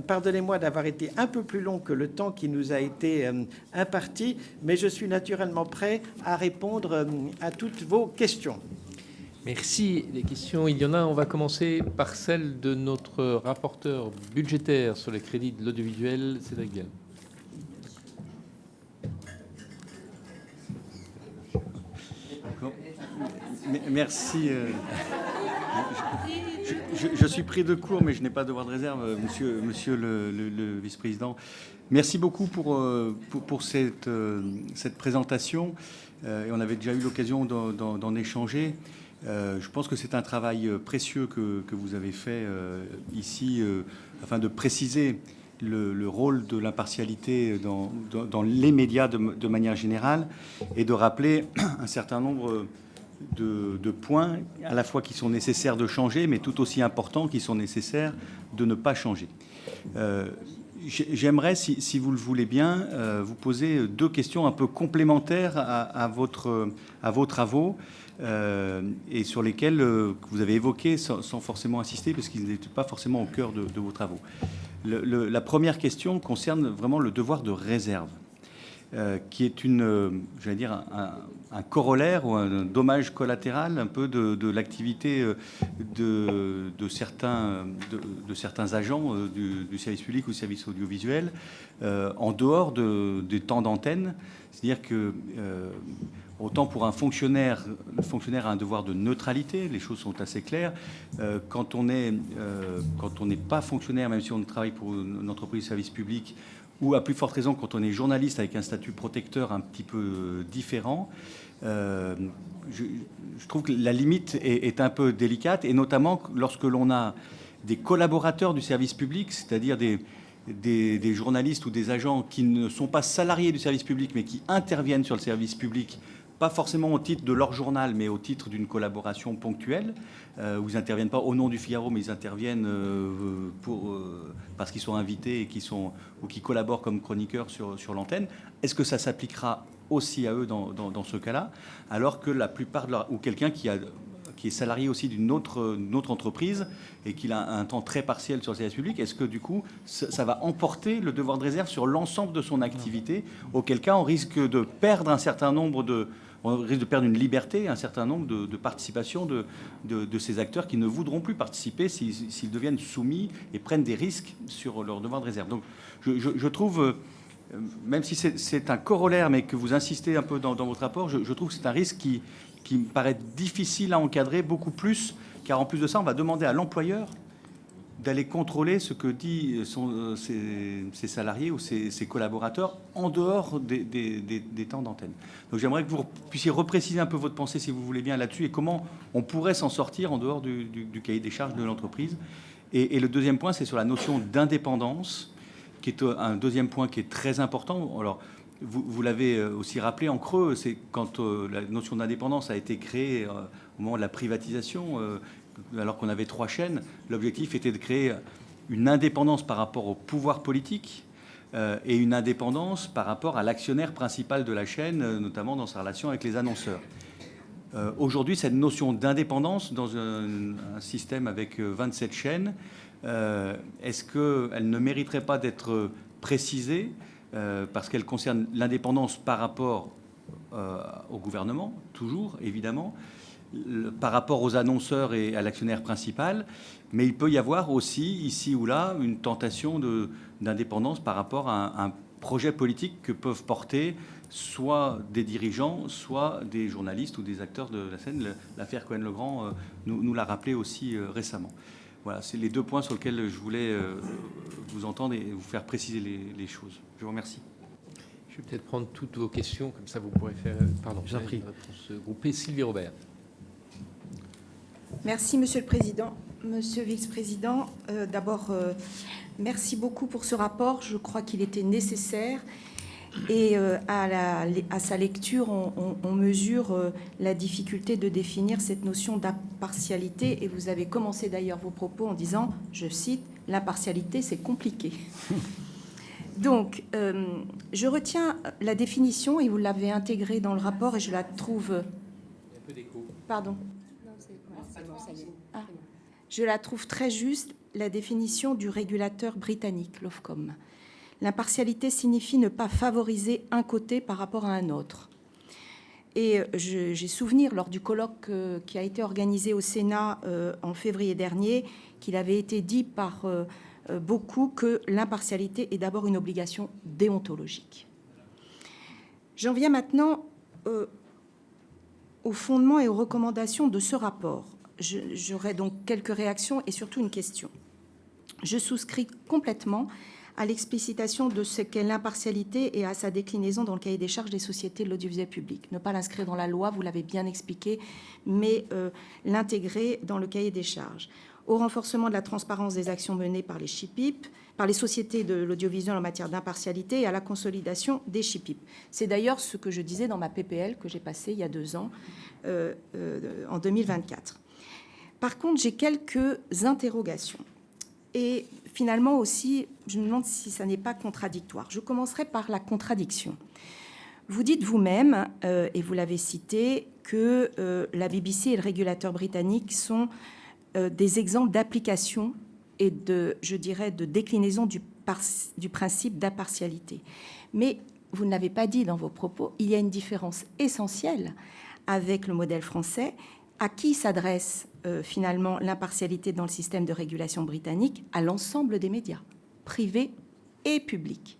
Speaker 3: Pardonnez-moi d'avoir été un peu plus long que le temps qui nous a été imparti, mais je suis naturellement prêt à répondre à toutes vos questions.
Speaker 2: Merci. Les questions, il y en a. On va commencer par celle de notre rapporteur budgétaire sur les crédits de l'audiovisuel, Cédric Vial.
Speaker 4: Merci. Je suis pris de court, mais je n'ai pas de devoir de réserve, monsieur le vice-président. Merci beaucoup pour cette présentation. Et on avait déjà eu l'occasion d'en échanger. Je pense que c'est un travail précieux que vous avez fait ici afin de préciser le rôle de l'impartialité dans les médias de manière générale et de rappeler un certain nombre de points à la fois qui sont nécessaires de changer, mais tout aussi importants qui sont nécessaires de ne pas changer. J'aimerais, si vous le voulez bien, vous poser deux questions un peu complémentaires à vos travaux et sur lesquels vous avez évoqué sans forcément insister, parce qu'ils n'étaient pas forcément au cœur de vos travaux. La première question concerne vraiment le devoir de réserve, qui est j'allais dire, un corollaire ou un dommage collatéral un peu de l'activité de certains agents du service public ou du service audiovisuel en dehors des temps d'antenne. C'est-à-dire que autant pour un fonctionnaire, le fonctionnaire a un devoir de neutralité, les choses sont assez claires. Quand on n'est pas fonctionnaire, même si on travaille pour une entreprise de service public, ou à plus forte raison quand on est journaliste avec un statut protecteur un petit peu différent, je trouve que la limite est un peu délicate, et notamment lorsque l'on a des collaborateurs du service public, c'est-à-dire des journalistes ou des agents qui ne sont pas salariés du service public, mais qui interviennent sur le service public, pas forcément au titre de leur journal, mais au titre d'une collaboration ponctuelle, où ils n'interviennent pas au nom du Figaro, mais ils interviennent parce qu'ils sont invités et ou qui collaborent comme chroniqueurs sur l'antenne. Est-ce que ça s'appliquera aussi à eux dans ce cas-là, alors que la plupart ou quelqu'un qui est salarié aussi d'une autre entreprise et qu'il a un temps très partiel sur le service public, est-ce que du coup ça va emporter le devoir de réserve sur l'ensemble de son activité, auquel cas on risque de perdre on risque de perdre une liberté, un certain nombre de participations de ces acteurs qui ne voudront plus participer s'ils deviennent soumis et prennent des risques sur leur devoir de réserve. Donc je trouve, même si c'est un corollaire, mais que vous insistez un peu dans votre rapport, je trouve que c'est un risque qui me paraît difficile à encadrer beaucoup plus, car en plus de ça, on va demander à l'employeur d'aller contrôler ce que disent ses salariés ou ses collaborateurs en dehors des temps d'antenne. Donc j'aimerais que vous puissiez repréciser un peu votre pensée, si vous voulez bien, là-dessus, et comment on pourrait s'en sortir en dehors du cahier des charges de l'entreprise. Et le deuxième point, c'est sur la notion d'indépendance, qui est un deuxième point qui est très important. Alors, vous l'avez aussi rappelé en creux, c'est quand la notion d'indépendance a été créée au moment de la privatisation, alors qu'on avait 3 chaînes, l'objectif était de créer une indépendance par rapport au pouvoir politique et une indépendance par rapport à l'actionnaire principal de la chaîne, notamment dans sa relation avec les annonceurs. Aujourd'hui, cette notion d'indépendance dans un système avec 27 chaînes, est-ce qu'elle ne mériterait pas d'être précisée parce qu'elle concerne l'indépendance par rapport au gouvernement, toujours, évidemment, par rapport aux annonceurs et à l'actionnaire principal, mais il peut y avoir aussi, ici ou là, une tentation d'indépendance par rapport à un projet politique que peuvent porter soit des dirigeants, soit des journalistes ou des acteurs de la scène. L'affaire Cohen-Legrand nous l'a rappelé aussi récemment. Voilà, c'est les 2 points sur lesquels je voulais vous entendre et vous faire préciser les choses. Je vous remercie.
Speaker 2: Je vais peut-être prendre toutes vos questions, comme ça vous pourrez faire une réponse groupée. Sylvie Robert.
Speaker 5: Merci, Monsieur le Président. Monsieur le Vice-président, d'abord, merci beaucoup pour ce rapport. Je crois qu'il était nécessaire. Et à sa lecture, on mesure la difficulté de définir cette notion d'impartialité. Et vous avez commencé d'ailleurs vos propos en disant, je cite, « L'impartialité, c'est compliqué ». Donc, je retiens la définition, et vous l'avez intégrée dans le rapport, et je la trouve...
Speaker 2: Il y a un peu d'écho.
Speaker 5: Pardon. Je la trouve très juste, la définition du régulateur britannique, l'Ofcom. L'impartialité signifie ne pas favoriser un côté par rapport à un autre. Et j'ai souvenir, lors du colloque qui a été organisé au Sénat en février dernier, qu'il avait été dit par beaucoup que l'impartialité est d'abord une obligation déontologique. J'en viens maintenant au fondement et aux recommandations de ce rapport. J'aurai donc quelques réactions et surtout une question. Je souscris complètement à l'explicitation de ce qu'est l'impartialité et à sa déclinaison dans le cahier des charges des sociétés de l'audiovisuel public. Ne pas l'inscrire dans la loi, vous l'avez bien expliqué, mais l'intégrer dans le cahier des charges. Au renforcement de la transparence des actions menées par les SHIPIP, par les sociétés de l'audiovisuel en matière d'impartialité et à la consolidation des SHIPIP. C'est d'ailleurs ce que je disais dans ma PPL que j'ai passée il y a 2 ans, en 2024. Par contre, j'ai quelques interrogations. Et finalement aussi, je me demande si ça n'est pas contradictoire. Je commencerai par la contradiction. Vous dites vous-même, et vous l'avez cité, que la BBC et le régulateur britannique sont des exemples d'application et je dirais, de déclinaison du principe d'impartialité. Mais vous ne l'avez pas dit dans vos propos, il y a une différence essentielle avec le modèle français. À qui s'adresse finalement l'impartialité dans le système de régulation britannique? À l'ensemble des médias, privés et publics.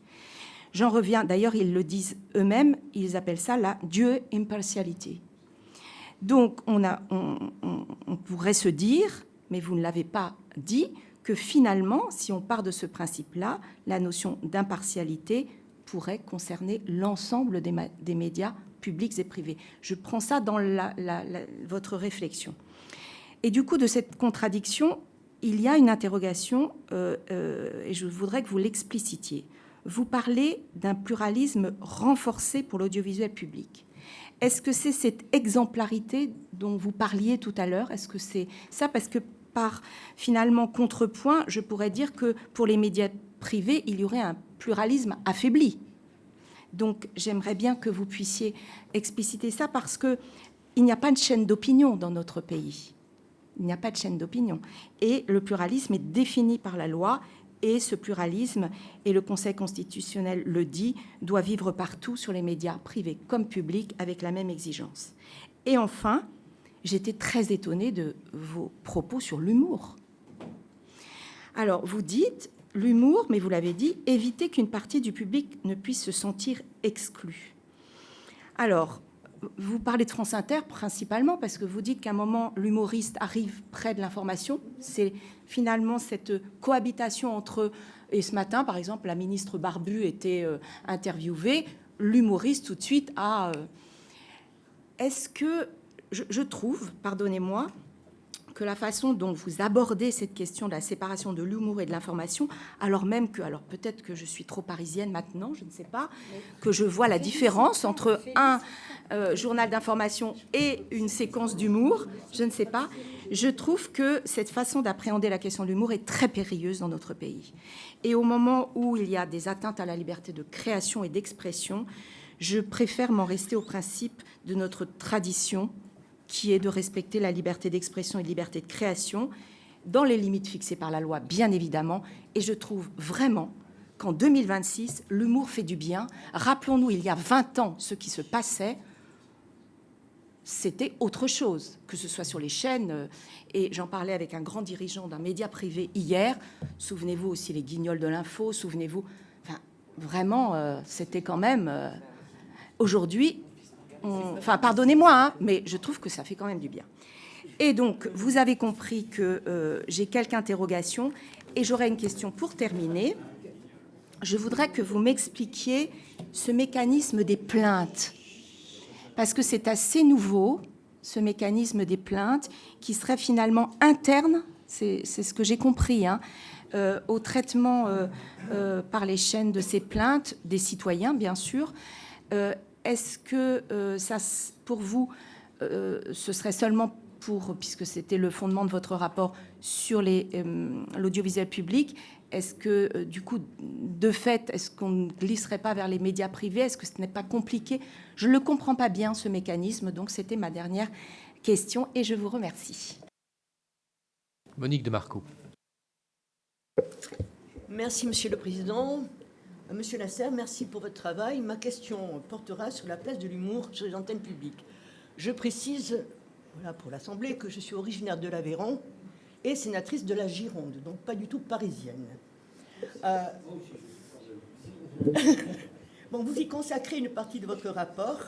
Speaker 5: J'en reviens, d'ailleurs, ils le disent eux-mêmes, ils appellent ça la due impartiality. Donc, on pourrait se dire, mais vous ne l'avez pas dit, que finalement, si on part de ce principe-là, la notion d'impartialité pourrait concerner l'ensemble des médias publics et privés. Je prends ça dans votre réflexion. Et du coup, de cette contradiction, il y a une interrogation, et je voudrais que vous l'explicitiez. Vous parlez d'un pluralisme renforcé pour l'audiovisuel public. Est-ce que c'est cette exemplarité dont vous parliez tout à l'heure? Est-ce que c'est ça? Parce que par, finalement, contrepoint, je pourrais dire que pour les médias privés, il y aurait un pluralisme affaibli. Donc, j'aimerais bien que vous puissiez expliciter ça, parce qu'il n'y a pas de chaîne d'opinion dans notre pays. Il n'y a pas de chaîne d'opinion. Et le pluralisme est défini par la loi, et ce pluralisme, et le Conseil constitutionnel le dit, doit vivre partout sur les médias privés comme publics avec la même exigence. Et enfin, j'étais très étonnée de vos propos sur l'humour. Alors, vous dites l'humour, mais vous l'avez dit, éviter qu'une partie du public ne puisse se sentir exclue. Alors, vous parlez de France Inter principalement parce que vous dites qu'à un moment, l'humoriste arrive près de l'information. C'est finalement cette cohabitation entre... Et ce matin, par exemple, la ministre Barbu était interviewée. L'humoriste, tout de suite, a... Est-ce que... Je trouve, pardonnez-moi, que la façon dont vous abordez cette question de la séparation de l'humour et de l'information, alors même que, alors peut-être que je suis trop parisienne maintenant, je ne sais pas, que je vois la différence entre un journal d'information et une séquence d'humour, je ne sais pas. Je trouve que cette façon d'appréhender la question de l'humour est très périlleuse dans notre pays. Et au moment où il y a des atteintes à la liberté de création et d'expression, je préfère m'en rester au principe de notre tradition, qui est de respecter la liberté d'expression et la liberté de création, dans les limites fixées par la loi, bien évidemment. Et je trouve vraiment qu'en 2026, l'humour fait du bien. Rappelons-nous, il y a 20 ans, ce qui se passait, c'était autre chose, que ce soit sur les chaînes. Et j'en parlais avec un grand dirigeant d'un média privé hier. Souvenez-vous aussi les guignols de l'info, souvenez-vous. Enfin, vraiment, c'était quand même... Aujourd'hui... Enfin, pardonnez-moi, hein, mais je trouve que ça fait quand même du bien. Et donc, vous avez compris que j'ai quelques interrogations et j'aurais une question pour terminer. Je voudrais que vous m'expliquiez ce mécanisme des plaintes, parce que c'est assez nouveau, ce mécanisme des plaintes, qui serait finalement interne, c'est ce que j'ai compris, hein, au traitement par les chaînes de ces plaintes, des citoyens, bien sûr. Est-ce que ça, pour vous, ce serait seulement pour, puisque c'était le fondement de votre rapport sur l'audiovisuel public, est-ce que, du coup, de fait, est-ce qu'on ne glisserait pas vers les médias privés? Est-ce que ce n'est pas compliqué? Je ne le comprends pas bien, ce mécanisme. Donc, c'était ma dernière question et je vous remercie.
Speaker 2: Monique de Marco.
Speaker 6: Merci, Monsieur le Président. Monsieur Lasserre, merci pour votre travail. Ma question portera sur la place de l'humour sur les antennes publiques. Je précise, voilà, pour l'Assemblée, que je suis originaire de l'Aveyron et sénatrice de la Gironde, donc pas du tout parisienne. Bon, vous y consacrez une partie de votre rapport.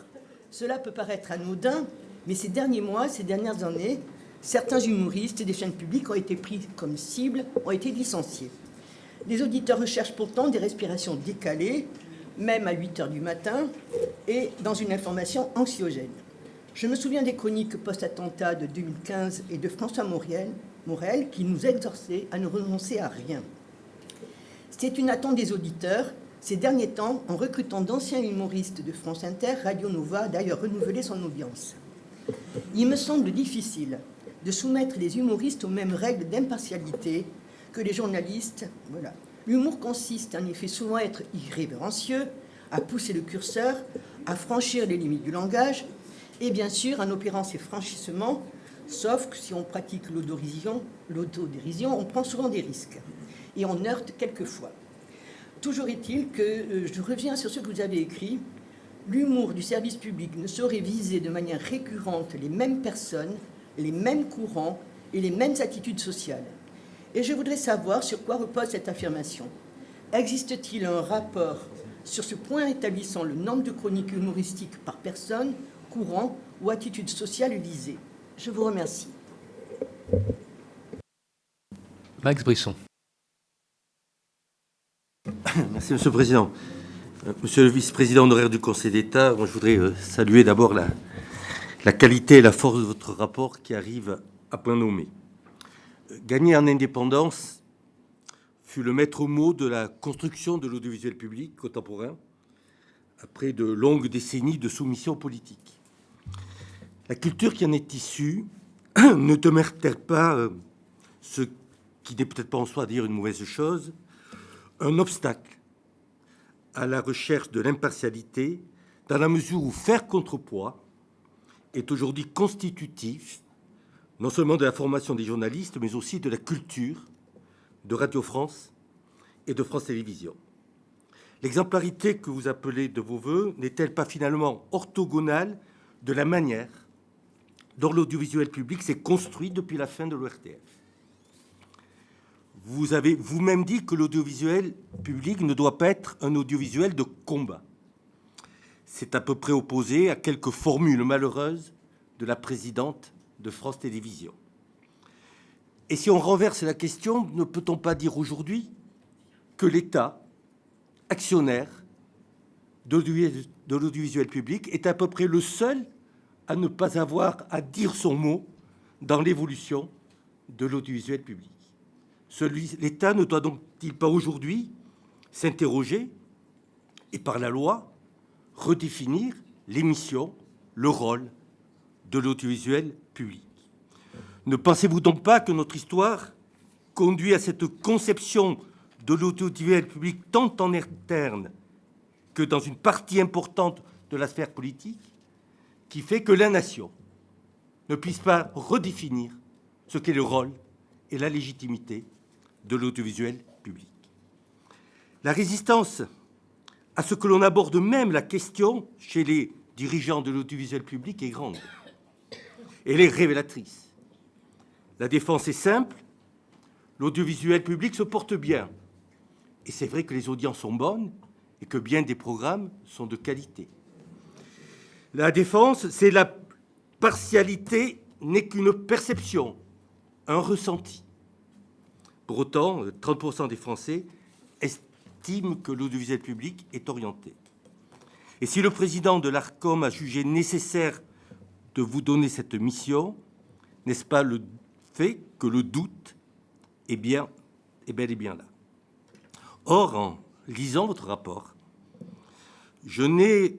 Speaker 6: Cela peut paraître anodin, mais ces derniers mois, ces dernières années, certains humoristes des chaînes publiques ont été pris comme cible, ont été licenciés. Les auditeurs recherchent pourtant des respirations décalées, même à 8 heures du matin, et dans une information anxiogène. Je me souviens des chroniques post-attentat de 2015 et de François Morel qui nous exhorçaient à ne renoncer à rien. C'est une attente des auditeurs. Ces derniers temps, en recrutant d'anciens humoristes de France Inter, Radio Nova a d'ailleurs renouvelé son audience. Il me semble difficile de soumettre les humoristes aux mêmes règles d'impartialité que les journalistes. Voilà. L'humour consiste en effet souvent à être irrévérencieux, à pousser le curseur, à franchir les limites du langage, et bien sûr, en opérant ces franchissements, sauf que si on pratique l'autodérision, on prend souvent des risques, et on heurte quelquefois. Toujours est-il que je reviens sur ce que vous avez écrit. L'humour du service public ne saurait viser de manière récurrente les mêmes personnes, les mêmes courants et les mêmes attitudes sociales. Et je voudrais savoir sur quoi repose cette affirmation. Existe-t-il un rapport sur ce point établissant le nombre de chroniques humoristiques par personne, courant ou attitude sociale visée? Je vous remercie.
Speaker 2: Max Brisson.
Speaker 7: Merci, Monsieur le Président. Monsieur le vice-président honoraire du Conseil d'État, moi, je voudrais saluer d'abord la qualité et la force de votre rapport qui arrive à point nommé. gagner en indépendance fut le maître mot de la construction de l'audiovisuel public contemporain, après de longues décennies de soumission politique. La culture qui en est issue ne demeure-t-elle pas, ce qui n'est peut-être pas en soi à dire une mauvaise chose, un obstacle à la recherche de l'impartialité, dans la mesure où faire contrepoids est aujourd'hui constitutif non seulement de la formation des journalistes, mais aussi de la culture de Radio France et de France Télévisions. L'exemplarité que vous appelez de vos voeux n'est-elle pas finalement orthogonale de la manière dont l'audiovisuel public s'est construit depuis la fin de l'ORTF? Vous avez vous-même dit que l'audiovisuel public ne doit pas être un audiovisuel de combat. C'est à peu près opposé à quelques formules malheureuses de la présidente de France Télévisions. Et si on renverse la question, ne peut-on pas dire aujourd'hui que l'État, actionnaire de l'audiovisuel public, est à peu près le seul à ne pas avoir à dire son mot dans l'évolution de l'audiovisuel public? L'État ne doit donc-il pas aujourd'hui s'interroger et, par la loi, redéfinir les missions, le rôle de l'audiovisuel public? Ne pensez-vous donc pas que notre histoire conduit à cette conception de l'audiovisuel public tant en interne que dans une partie importante de la sphère politique, qui fait que la nation ne puisse pas redéfinir ce qu'est le rôle et la légitimité de l'audiovisuel public? La résistance à ce que l'on aborde même la question chez les dirigeants de l'audiovisuel public est grande. Elle est révélatrice. La défense est simple, l'audiovisuel public se porte bien. Et c'est vrai que les audiences sont bonnes et que bien des programmes sont de qualité. La défense, c'est la partialité n'est qu'une perception, un ressenti. Pour autant, 30% des Français estiment que l'audiovisuel public est orienté. Et si le président de l'ARCOM a jugé nécessaire de vous donner cette mission, n'est-ce pas le fait que le doute est bel et bien là? Or, en lisant votre rapport, je n'ai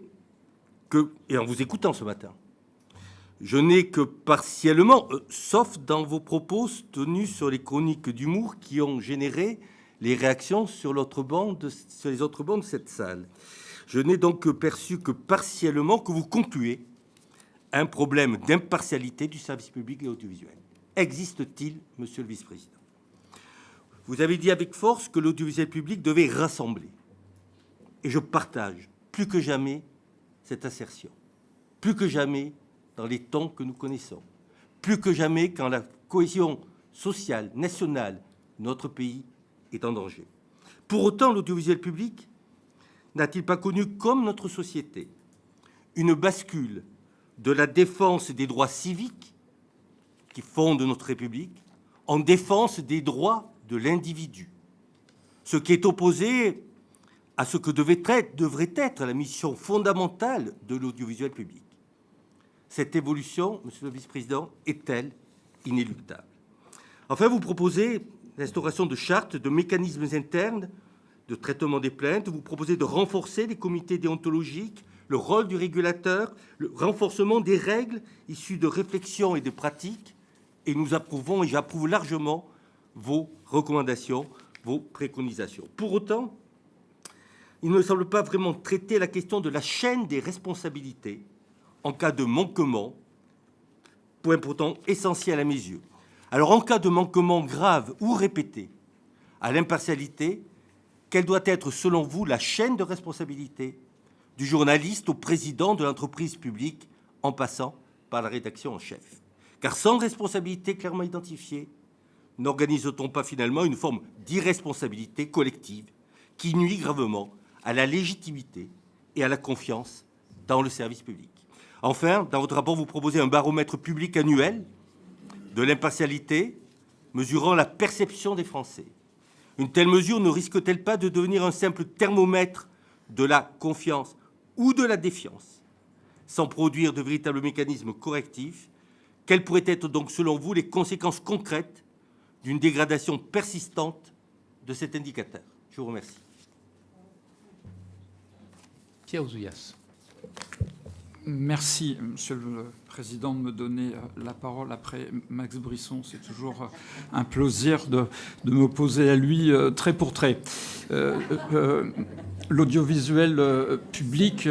Speaker 7: que, et en vous écoutant ce matin, je n'ai que partiellement, sauf dans vos propos tenus sur les chroniques d'humour qui ont généré les réactions sur les autres bancs de cette salle. Je n'ai donc perçu que partiellement que vous concluez un problème d'impartialité du service public et audiovisuel. Existe-t-il, monsieur le vice-président? Vous avez dit avec force que l'audiovisuel public devait rassembler. Et je partage plus que jamais cette assertion. Plus que jamais dans les temps que nous connaissons. Plus que jamais quand la cohésion sociale, nationale de notre pays est en danger. Pour autant, l'audiovisuel public n'a-t-il pas connu, comme notre société, une bascule de la défense des droits civiques qui fondent notre République en défense des droits de l'individu, ce qui est opposé à ce que devrait être la mission fondamentale de l'audiovisuel public? Cette évolution, monsieur le vice-président, est-elle inéluctable? Enfin, vous proposez l'instauration de chartes, de mécanismes internes de traitement des plaintes. Vous proposez de renforcer les comités déontologiques, le rôle du régulateur, le renforcement des règles issues de réflexions et de pratiques. Et nous approuvons, et j'approuve largement, vos recommandations, vos préconisations. Pour autant, il ne semble pas vraiment traiter la question de la chaîne des responsabilités en cas de manquement, point pourtant essentiel à mes yeux. Alors, en cas de manquement grave ou répété à l'impartialité, quelle doit être, selon vous, la chaîne de responsabilité du journaliste au président de l'entreprise publique, en passant par la rédaction en chef? Car sans responsabilité clairement identifiée, n'organise-t-on pas finalement une forme d'irresponsabilité collective qui nuit gravement à la légitimité et à la confiance dans le service public? Enfin, dans votre rapport, vous proposez un baromètre public annuel de l'impartialité mesurant la perception des Français. Une telle mesure ne risque-t-elle pas de devenir un simple thermomètre de la confiance ou de la défiance, sans produire de véritables mécanismes correctifs? Quelles pourraient être donc, selon vous, les conséquences concrètes d'une dégradation persistante de cet indicateur. Je vous remercie.
Speaker 2: Pierre Ouzoulias.
Speaker 8: Merci, Monsieur le Président, de me donner la parole après Max Brisson. C'est toujours un plaisir de m'opposer à lui trait pour trait. L'audiovisuel public,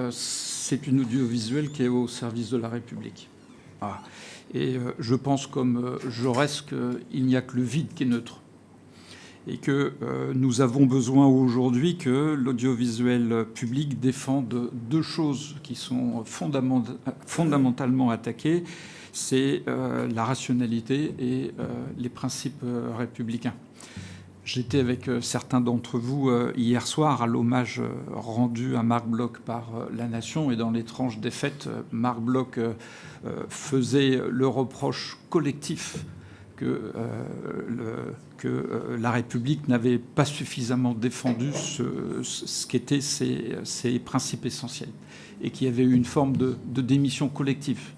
Speaker 8: c'est une audiovisuel qui est au service de la République. Voilà. Et je pense, comme Jaurès, qu'il n'y a que le vide qui est neutre. Et que nous avons besoin aujourd'hui que l'audiovisuel public défende deux choses qui sont fondamentalement attaquées, c'est la rationalité et les principes républicains. J'étais avec certains d'entre vous hier soir à l'hommage rendu à Marc Bloch par La Nation, et dans les tranches des fêtes, Marc Bloch faisait le reproche collectif que la République n'avait pas suffisamment défendu ce qu'étaient ses principes essentiels, et qu'il y avait eu une forme de démission collective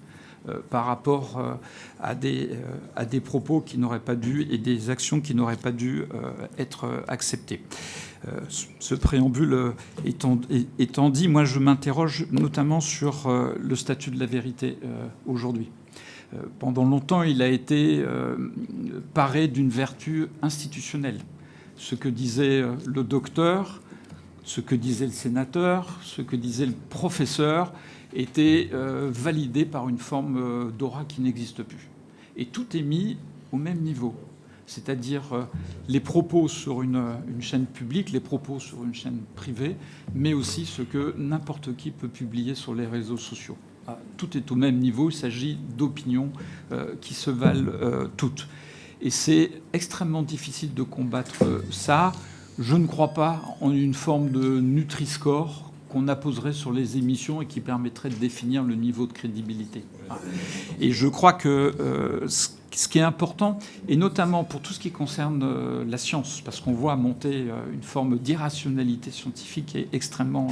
Speaker 8: par rapport à des propos qui n'auraient pas dû et des actions qui n'auraient pas dû être acceptées. Ce préambule étant dit, moi je m'interroge notamment sur le statut de la vérité aujourd'hui. Pendant longtemps, il a été paré d'une vertu institutionnelle. Ce que disait le docteur, ce que disait le sénateur, ce que disait le professeur était validé par une forme d'aura qui n'existe plus. Et tout est mis au même niveau. C'est-à-dire les propos sur une chaîne publique, les propos sur une chaîne privée, mais aussi ce que n'importe qui peut publier sur les réseaux sociaux. Tout est au même niveau, il s'agit d'opinions qui se valent toutes. Et c'est extrêmement difficile de combattre ça. Je ne crois pas en une forme de Nutri-Score qu'on apposerait sur les émissions et qui permettrait de définir le niveau de crédibilité. Et je crois que ce qui est important, et notamment pour tout ce qui concerne la science, parce qu'on voit monter une forme d'irrationalité scientifique qui est extrêmement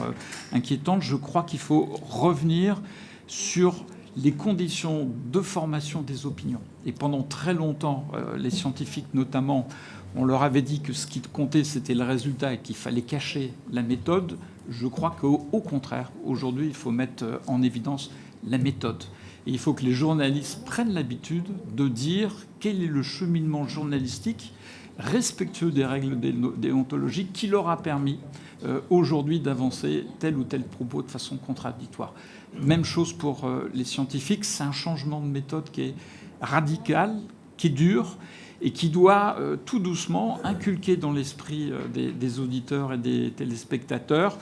Speaker 8: inquiétante, je crois qu'il faut revenir sur les conditions de formation des opinions. Et pendant très longtemps, les scientifiques notamment, on leur avait dit que ce qui comptait, c'était le résultat et qu'il fallait cacher la méthode. Je crois qu'au contraire, aujourd'hui, il faut mettre en évidence la méthode. Et il faut que les journalistes prennent l'habitude de dire quel est le cheminement journalistique respectueux des règles déontologiques qui leur a permis aujourd'hui d'avancer tel ou tel propos de façon contradictoire. Même chose pour les scientifiques, c'est un changement de méthode qui est radical, qui est dur et qui doit tout doucement inculquer dans l'esprit des auditeurs et des téléspectateurs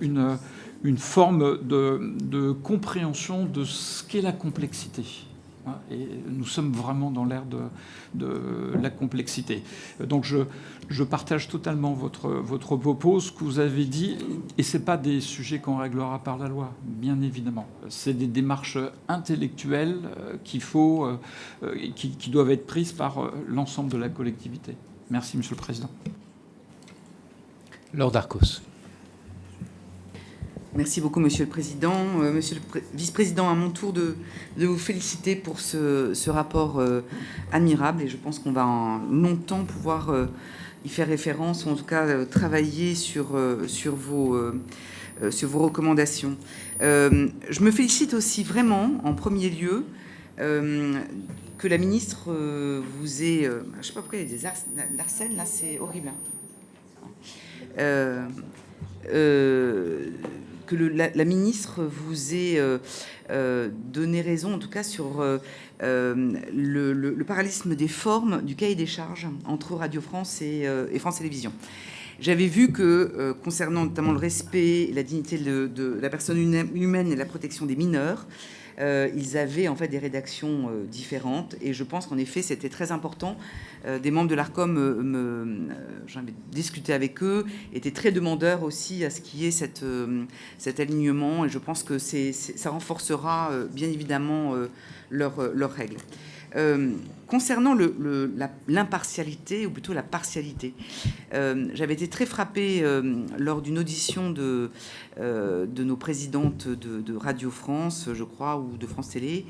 Speaker 8: une forme de compréhension de ce qu'est la complexité. Et nous sommes vraiment dans l'ère de la complexité. Donc je partage totalement votre propos, ce que vous avez dit, et ce n'est pas des sujets qu'on réglera par la loi, bien évidemment. C'est des démarches intellectuelles qui doivent être prises par l'ensemble de la collectivité. Merci, Monsieur le Président.
Speaker 2: Laure Darcos.
Speaker 9: Merci beaucoup, Monsieur le Président. Monsieur le Vice-président, à mon tour de vous féliciter pour ce rapport admirable, et je pense qu'on va longtemps pouvoir y faire référence, ou en tout cas travailler sur vos recommandations. Je me félicite aussi vraiment, en premier lieu, que la ministre vous ait... je ne sais pas pourquoi il y a des Larsen, là, c'est horrible. Que la ministre vous ait donné raison, en tout cas, sur le parallélisme des formes du cahier des charges entre Radio France et France Télévisions. J'avais vu que, concernant notamment le respect et la dignité de la personne humaine et la protection des mineurs, ils avaient en fait des rédactions différentes, et je pense qu'en effet c'était très important. Des membres de l'ARCOM, j'en ai discuté avec eux, étaient très demandeurs aussi à ce qu'il y ait cet alignement, et je pense que ça renforcera bien évidemment leurs règles. Concernant l'impartialité, ou plutôt la partialité, j'avais été très frappée lors d'une audition de nos présidentes de Radio France, je crois, ou de France Télé,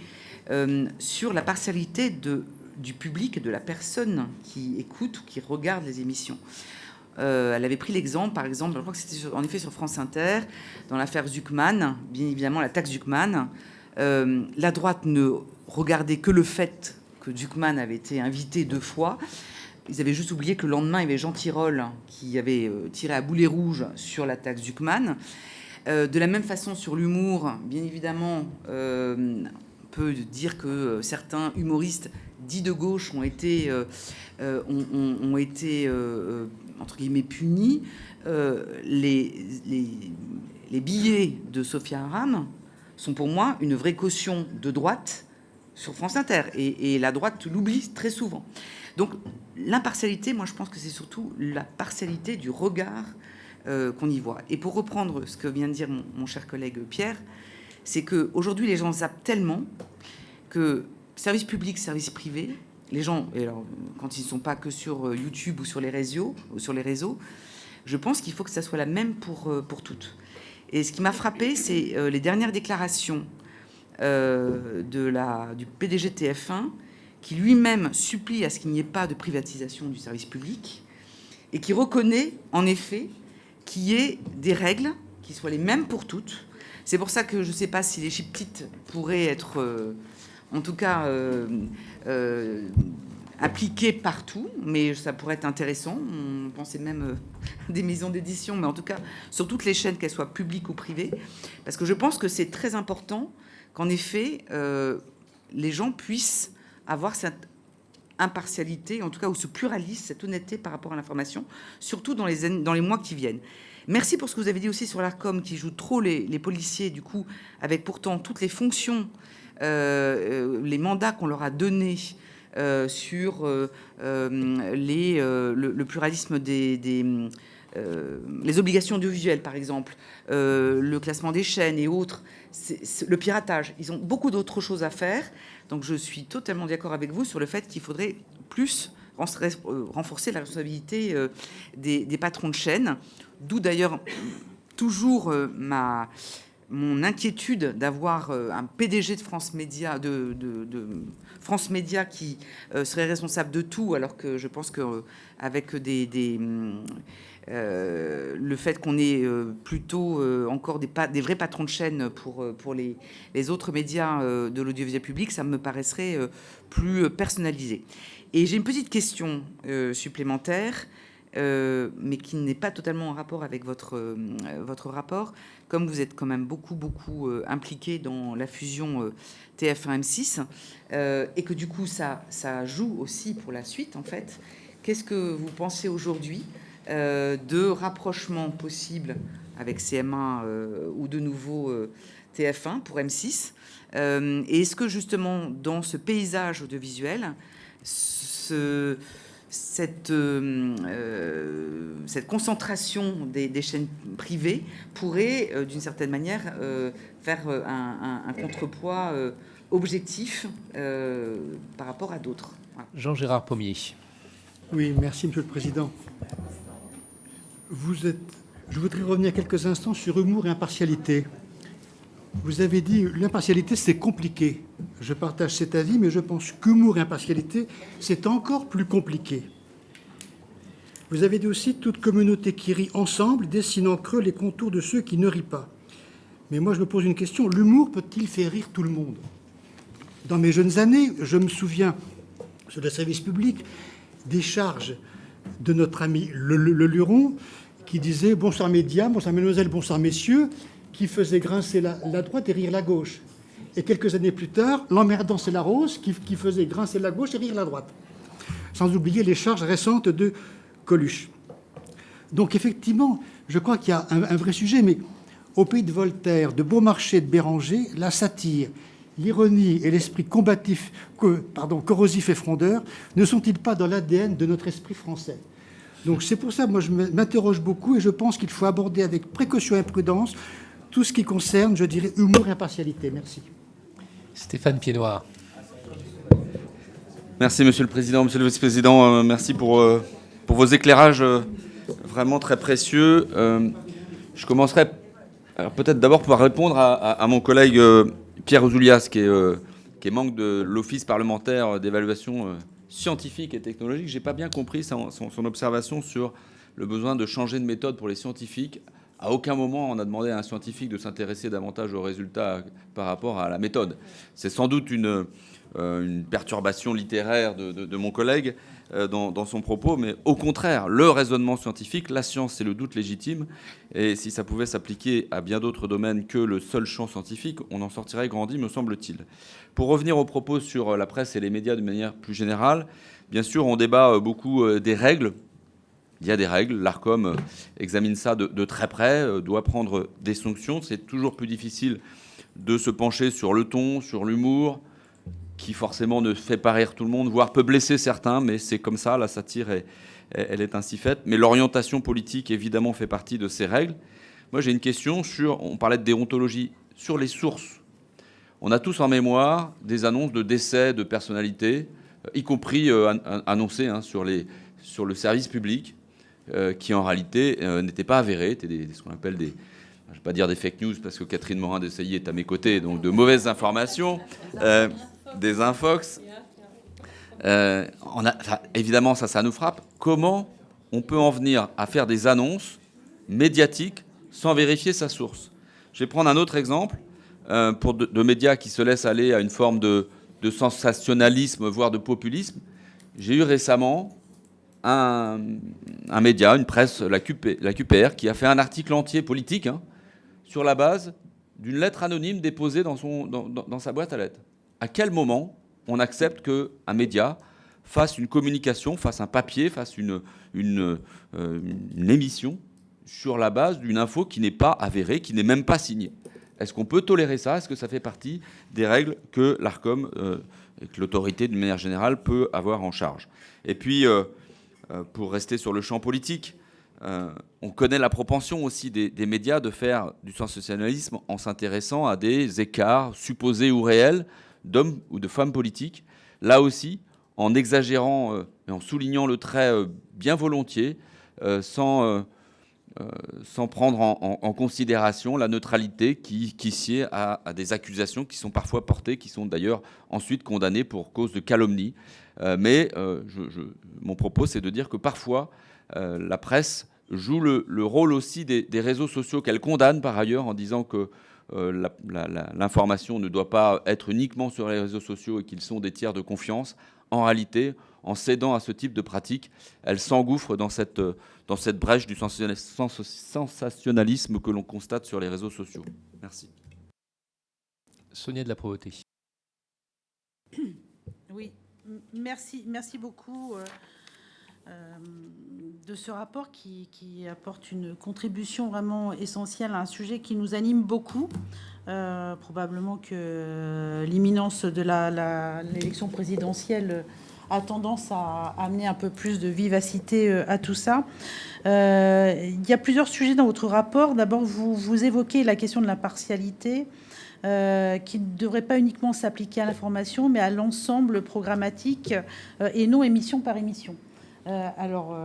Speaker 9: sur la partialité de du public, de la personne qui écoute ou qui regarde les émissions. Elle avait pris l'exemple, par exemple, je crois que c'était en effet sur France Inter, dans l'affaire Zuckman, bien évidemment la taxe Zuckman. La droite ne regardait que le fait que Zuckman avait été invité 2 fois. Ils avaient juste oublié que le lendemain, il y avait Jean Tirole qui avait tiré à boulet rouge sur la taxe Zuckman. De la même façon, sur l'humour, bien évidemment, on peut dire que certains humoristes dits de gauche ont été entre guillemets punis. Les billets de Sophia Aram sont pour moi une vraie caution de droite sur France Inter. Et la droite l'oublie très souvent. Donc l'impartialité, moi je pense que c'est surtout la partialité du regard qu'on y voit. Et pour reprendre ce que vient de dire mon cher collègue Pierre, c'est qu'aujourd'hui les gens zappent tellement que service public, service privé, les gens, et alors, quand ils ne sont pas que sur YouTube ou sur les réseaux, je pense qu'il faut que ça soit la même pour toutes. Et ce qui m'a frappé, c'est les dernières déclarations du PDG de TF1, qui lui-même supplie à ce qu'il n'y ait pas de privatisation du service public, et qui reconnaît, en effet, qu'il y ait des règles qui soient les mêmes pour toutes. C'est pour ça que je ne sais pas si les chips-petites pourraient être... en tout cas, appliqué partout, mais ça pourrait être intéressant. On pensait même des maisons d'édition, mais en tout cas, sur toutes les chaînes, qu'elles soient publiques ou privées, parce que je pense que c'est très important qu'en effet, les gens puissent avoir cette impartialité, en tout cas, ou ce pluralisme, cette honnêteté par rapport à l'information, surtout dans les mois qui viennent. Merci pour ce que vous avez dit aussi sur l'ARCOM, qui joue trop les policiers, du coup, avec pourtant toutes les fonctions, les mandats qu'on leur a donnés sur le pluralisme les obligations audiovisuelles, par exemple, le classement des chaînes et autres, le piratage. Ils ont beaucoup d'autres choses à faire. Donc je suis totalement d'accord avec vous sur le fait qu'il faudrait plus renforcer la responsabilité des patrons de chaîne. D'où d'ailleurs toujours mon inquiétude d'avoir un PDG de France Média, de France Média qui serait responsable de tout, alors que je pense qu'avec le fait qu'on ait plutôt encore des vrais patrons de chaîne pour les autres médias de l'audiovisuel public, ça me paraîtrait plus personnalisé. Et j'ai une petite question supplémentaire, mais qui n'est pas totalement en rapport avec votre rapport. Comme vous êtes quand même beaucoup impliqué dans la fusion TF1-M6, et que du coup ça joue aussi pour la suite, en fait, qu'est-ce que vous pensez aujourd'hui de rapprochement possible avec CM1 ou de nouveau TF1 pour M6, et est-ce que justement dans ce paysage audiovisuel, cette concentration des chaînes privées pourrait d'une certaine manière faire un contrepoids objectif par rapport à d'autres. Voilà.
Speaker 2: Jean-Gérard Pommier.
Speaker 10: Oui, merci Monsieur le Président. Je voudrais revenir quelques instants sur humour et impartialité. Vous avez dit l'impartialité, c'est compliqué. Je partage cet avis, mais je pense qu'humour et impartialité, c'est encore plus compliqué. Vous avez dit aussi toute communauté qui rit ensemble dessine en creux les contours de ceux qui ne rient pas. Mais moi, je me pose une question. L'humour peut-il faire rire tout le monde? Dans mes jeunes années, je me souviens, sur le service public, des charges de notre ami le Luron, qui disait « Bonsoir médias, bonsoir mesdemoiselles, bonsoir messieurs », qui faisait grincer la droite et rire la gauche. Et quelques années plus tard, l'emmerdant c'est la rose, qui faisait grincer la gauche et rire la droite. Sans oublier les charges récentes de Coluche. Donc effectivement, je crois qu'il y a un vrai sujet, mais au pays de Voltaire, de Beaumarchais, de Béranger, la satire, l'ironie et l'esprit corrosif et frondeur ne sont-ils pas dans l'ADN de notre esprit français? Donc c'est pour ça, moi, je m'interroge beaucoup et je pense qu'il faut aborder avec précaution et prudence tout ce qui concerne, je dirais, humour et impartialité. Merci.
Speaker 2: Stéphane Piednoir.
Speaker 11: Merci, Monsieur le Président. Monsieur le Vice-président, merci pour vos éclairages vraiment très précieux. Je commencerai peut-être d'abord par répondre à mon collègue Pierre Ouzoulias, qui qui est membre de l'Office parlementaire d'évaluation scientifique et technologique. Je n'ai pas bien compris son observation sur le besoin de changer de méthode pour les scientifiques. À aucun moment, on a demandé à un scientifique de s'intéresser davantage aux résultats par rapport à la méthode. C'est sans doute une perturbation littéraire de mon collègue dans son propos, mais au contraire, le raisonnement scientifique, la science, c'est le doute légitime, et si ça pouvait s'appliquer à bien d'autres domaines que le seul champ scientifique, on en sortirait grandi, me semble-t-il. Pour revenir aux propos sur la presse et les médias de manière plus générale, bien sûr, on débat beaucoup des règles. Il y a des règles, l'ARCOM examine ça de très près, doit prendre des sanctions. C'est toujours plus difficile de se pencher sur le ton, sur l'humour, qui forcément ne fait pas rire tout le monde, voire peut blesser certains, mais c'est comme ça, la satire, elle est ainsi faite. Mais l'orientation politique, évidemment, fait partie de ces règles. Moi, j'ai une question sur, on parlait de déontologie, sur les sources. On a tous en mémoire des annonces de décès de personnalités, y compris annoncées sur le service public, qui en réalité n'étaient pas avérées, étaient ce qu'on appelle des... Je ne vais pas dire des fake news, parce que Catherine Morin-Desailly est à mes côtés, donc de mauvaises informations. Des infox. Évidemment, ça nous frappe. Comment on peut en venir à faire des annonces médiatiques sans vérifier sa source? Je vais prendre un autre exemple pour de médias qui se laissent aller à une forme de sensationnalisme, voire de populisme. J'ai eu récemment un média, une presse, la QPR, qui a fait un article entier politique sur la base d'une lettre anonyme déposée dans sa boîte à lettres. À quel moment on accepte qu'un média fasse une communication, fasse un papier, fasse une émission sur la base d'une info qui n'est pas avérée, qui n'est même pas signée? Est-ce qu'on peut tolérer ça? Est-ce que ça fait partie des règles que l'ARCOM et que l'autorité, d'une manière générale, peut avoir en charge? Et puis, pour rester sur le champ politique, on connaît la propension aussi des médias de faire du sensationnalisme en s'intéressant à des écarts supposés ou réels d'hommes ou de femmes politiques. Là aussi, en exagérant et en soulignant le trait bien volontiers, sans prendre en considération la neutralité qui sied à des accusations qui sont parfois portées, qui sont d'ailleurs ensuite condamnées pour cause de calomnie. Mais mon propos, c'est de dire que parfois, la presse joue le rôle aussi des réseaux sociaux qu'elle condamne par ailleurs en disant que l'information ne doit pas être uniquement sur les réseaux sociaux et qu'ils sont des tiers de confiance. En réalité, en cédant à ce type de pratique, elle s'engouffre dans cette brèche du sensationnalisme que l'on constate sur les réseaux sociaux. Merci.
Speaker 2: Sonia de la Provoté.
Speaker 12: Oui, merci beaucoup de ce rapport qui apporte une contribution vraiment essentielle à un sujet qui nous anime beaucoup. Probablement que l'imminence de l'élection présidentielle a tendance à amener un peu plus de vivacité à tout ça. Il y a plusieurs sujets dans votre rapport. D'abord, vous évoquez la question de l'impartialité, qui ne devrait pas uniquement s'appliquer à l'information, mais à l'ensemble programmatique et non émission par émission. Alors,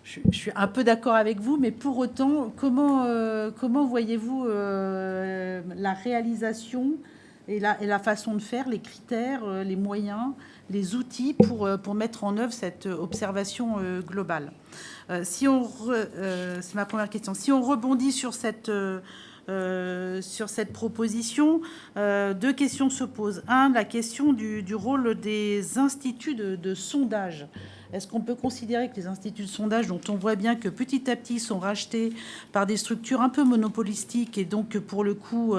Speaker 12: je suis un peu d'accord avec vous, mais pour autant, comment voyez-vous la réalisation et la façon de faire, les critères, les moyens, les outils pour mettre en œuvre cette observation globale? C'est ma première question. Si on rebondit sur cette proposition, deux questions se posent. Un, la question du rôle des instituts de sondage. Est-ce qu'on peut considérer que les instituts de sondage, dont on voit bien que petit à petit sont rachetés par des structures un peu monopolistiques et donc pour le coup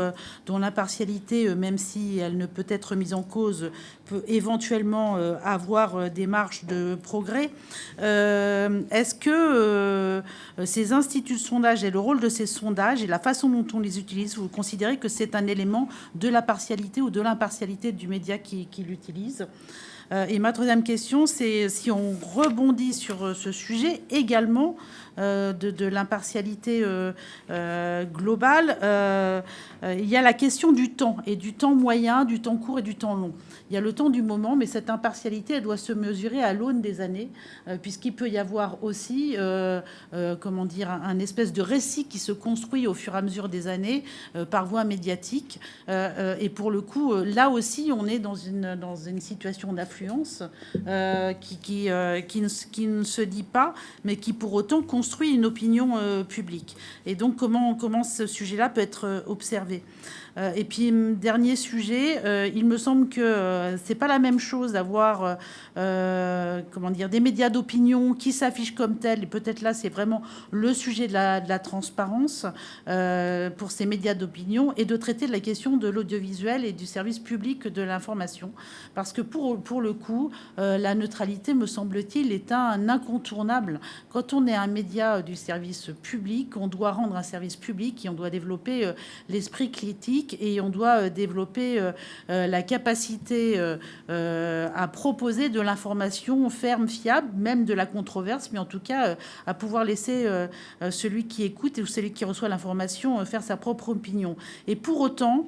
Speaker 12: dont l'impartialité, même si elle ne peut être mise en cause, peut éventuellement avoir des marges de progrès, est-ce que ces instituts de sondage et le rôle de ces sondages et la façon dont on les utilise, vous considérez que c'est un élément de la partialité ou de l'impartialité du média qui l'utilise? Et ma troisième question, c'est si on rebondit sur ce sujet également de l'impartialité globale, il y a la question du temps, et du temps moyen, du temps court et du temps long. Il y a le temps du moment, mais cette impartialité, elle doit se mesurer à l'aune des années, puisqu'il peut y avoir aussi, comment dire, un espèce de récit qui se construit au fur et à mesure des années par voie médiatique. Et pour le coup, là aussi, on est dans une situation d'affluence qui ne se dit pas, mais qui pour autant construit une opinion publique. Et donc, comment ce sujet-là peut être observé ? Et puis, dernier sujet, il me semble que c'est pas la même chose d'avoir comment dire, des médias d'opinion qui s'affichent comme tels. Et peut-être là, c'est vraiment le sujet de la transparence pour ces médias d'opinion, et de traiter de la question de l'audiovisuel et du service public de l'information. Parce que pour le coup, la neutralité, me semble-t-il, est un incontournable. Quand on est un média du service public, on doit rendre un service public et on doit développer l'esprit critique, et on doit développer la capacité à proposer de l'information ferme, fiable, même de la controverse, mais en tout cas à pouvoir laisser celui qui écoute ou celui qui reçoit l'information faire sa propre opinion. Et pour autant,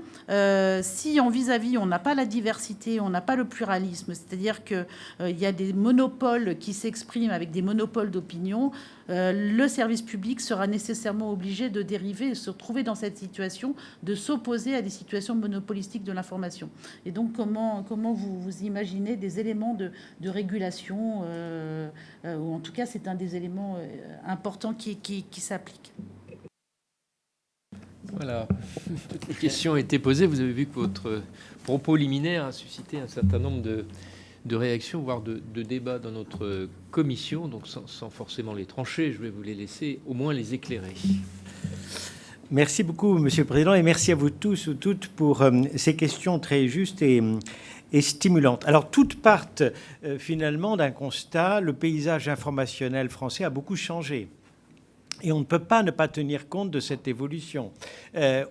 Speaker 12: si en vis-à-vis on n'a pas la diversité, on n'a pas le pluralisme, c'est-à-dire qu'il y a des monopoles qui s'expriment avec des monopoles d'opinion, le service public sera nécessairement obligé de dériver et se retrouver dans cette situation, de s'opposer à des situations monopolistiques de l'information. Et donc, comment vous imaginez des éléments de régulation, ou en tout cas, c'est un des éléments importants qui s'applique.
Speaker 2: Voilà, toutes les questions ont été posées. Vous avez vu que votre propos liminaire a suscité un certain nombre de réactions, voire de débats dans notre commission. Donc, sans forcément les trancher, je vais vous les laisser au moins les éclairer.
Speaker 3: Merci beaucoup, Monsieur le Président, et merci à vous tous ou toutes pour ces questions très justes et stimulantes. Alors, toutes partent finalement d'un constat: le paysage informationnel français a beaucoup changé. Et on ne peut pas ne pas tenir compte de cette évolution.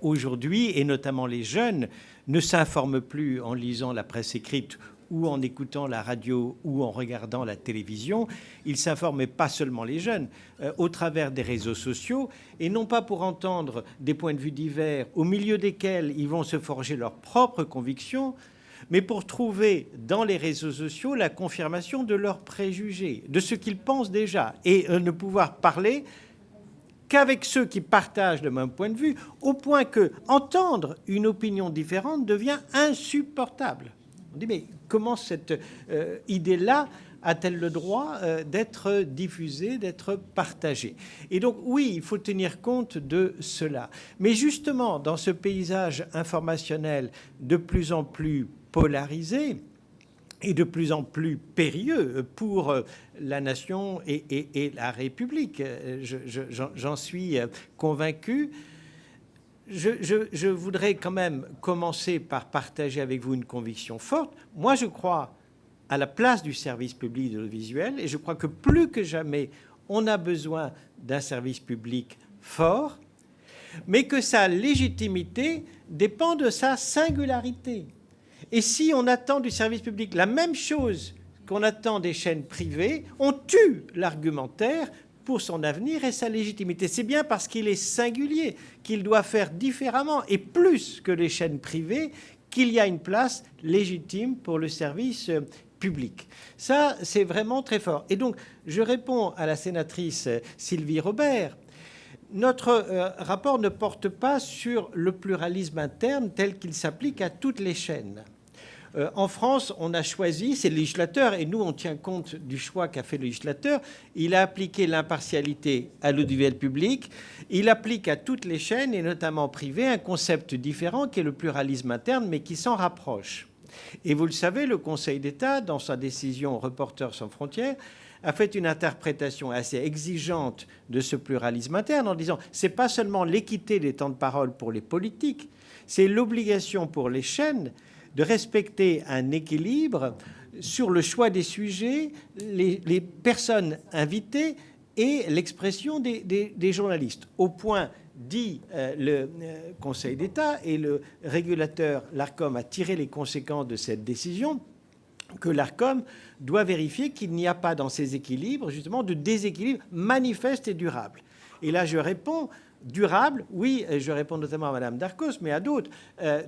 Speaker 3: Aujourd'hui, et notamment les jeunes, ne s'informent plus en lisant la presse écrite ou en écoutant la radio ou en regardant la télévision. Ils s'informent, pas seulement les jeunes, au travers des réseaux sociaux, et non pas pour entendre des points de vue divers au milieu desquels ils vont se forger leurs propres convictions, mais pour trouver dans les réseaux sociaux la confirmation de leurs préjugés, de ce qu'ils pensent déjà, et ne pouvoir parler qu'avec ceux qui partagent le même point de vue, au point que entendre une opinion différente devient insupportable. On dit, mais comment cette idée-là a-t-elle le droit d'être diffusée, d'être partagée? Et donc, oui, il faut tenir compte de cela. Mais justement, dans ce paysage informationnel de plus en plus polarisé et de plus en plus périlleux pour la nation et la République, j'en suis convaincu. Je voudrais quand même commencer par partager avec vous une conviction forte. Moi, je crois à la place du service public de l'audiovisuel, et je crois que plus que jamais, on a besoin d'un service public fort, mais que sa légitimité dépend de sa singularité. Et si on attend du service public la même chose qu'on attend des chaînes privées, on tue l'argumentaire pour son avenir et sa légitimité. C'est bien parce qu'il est singulier, qu'il doit faire différemment et plus que les chaînes privées, qu'il y a une place légitime pour le service public. Ça, c'est vraiment très fort. Et donc, je réponds à la sénatrice Sylvie Robert. Notre rapport ne porte pas sur le pluralisme interne tel qu'il s'applique à toutes les chaînes. En France, on a choisi, c'est le législateur, et nous, on tient compte du choix qu'a fait le législateur. Il a appliqué l'impartialité à l'audiovisuel public. Il applique à toutes les chaînes, et notamment privées, un concept différent qui est le pluralisme interne, mais qui s'en rapproche. Et vous le savez, le Conseil d'État, dans sa décision Reporters sans frontières, a fait une interprétation assez exigeante de ce pluralisme interne en disant « c'est pas seulement l'équité des temps de parole pour les politiques, c'est l'obligation pour les chaînes de respecter un équilibre sur le choix des sujets, les personnes invitées et l'expression des journalistes. » Au point, dit le Conseil d'État, et le régulateur, l'ARCOM, a tiré les conséquences de cette décision, que l'ARCOM doit vérifier qu'il n'y a pas dans ces équilibres, justement, de déséquilibre manifeste et durable. Et là, je réponds, durable, oui, je réponds notamment à Mme Darcos, mais à d'autres.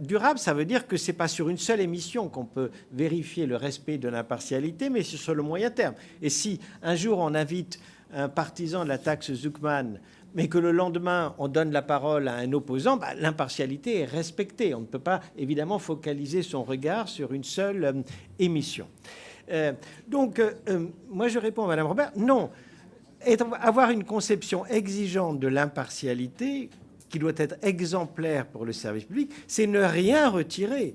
Speaker 3: Durable, ça veut dire que ce n'est pas sur une seule émission qu'on peut vérifier le respect de l'impartialité, mais c'est sur le moyen terme. Et si un jour on invite un partisan de la taxe Zuckman, mais que le lendemain, on donne la parole à un opposant, l'impartialité est respectée. On ne peut pas, évidemment, focaliser son regard sur une seule émission. Moi, je réponds à Mme Robert, non. Avoir une conception exigeante de l'impartialité, qui doit être exemplaire pour le service public, c'est ne rien retirer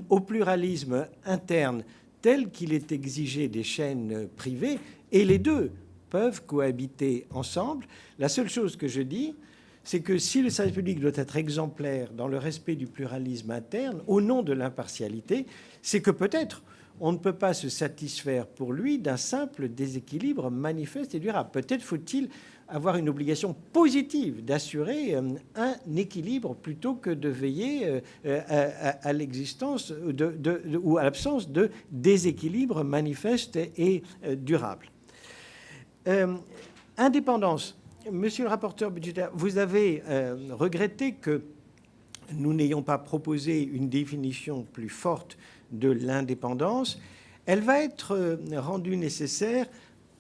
Speaker 3: au pluralisme interne tel qu'il est exigé des chaînes privées, et les deux peuvent cohabiter ensemble. La seule chose que je dis, c'est que si le service public doit être exemplaire dans le respect du pluralisme interne, au nom de l'impartialité, c'est que peut-être on ne peut pas se satisfaire pour lui d'un simple déséquilibre manifeste et durable. Peut-être faut-il avoir une obligation positive d'assurer un équilibre plutôt que de veiller à l'existence ou à l'absence de déséquilibre manifeste et durable. Indépendance. Monsieur le rapporteur budgétaire, vous avez regretté que nous n'ayons pas proposé une définition plus forte de l'indépendance. Elle va être rendue nécessaire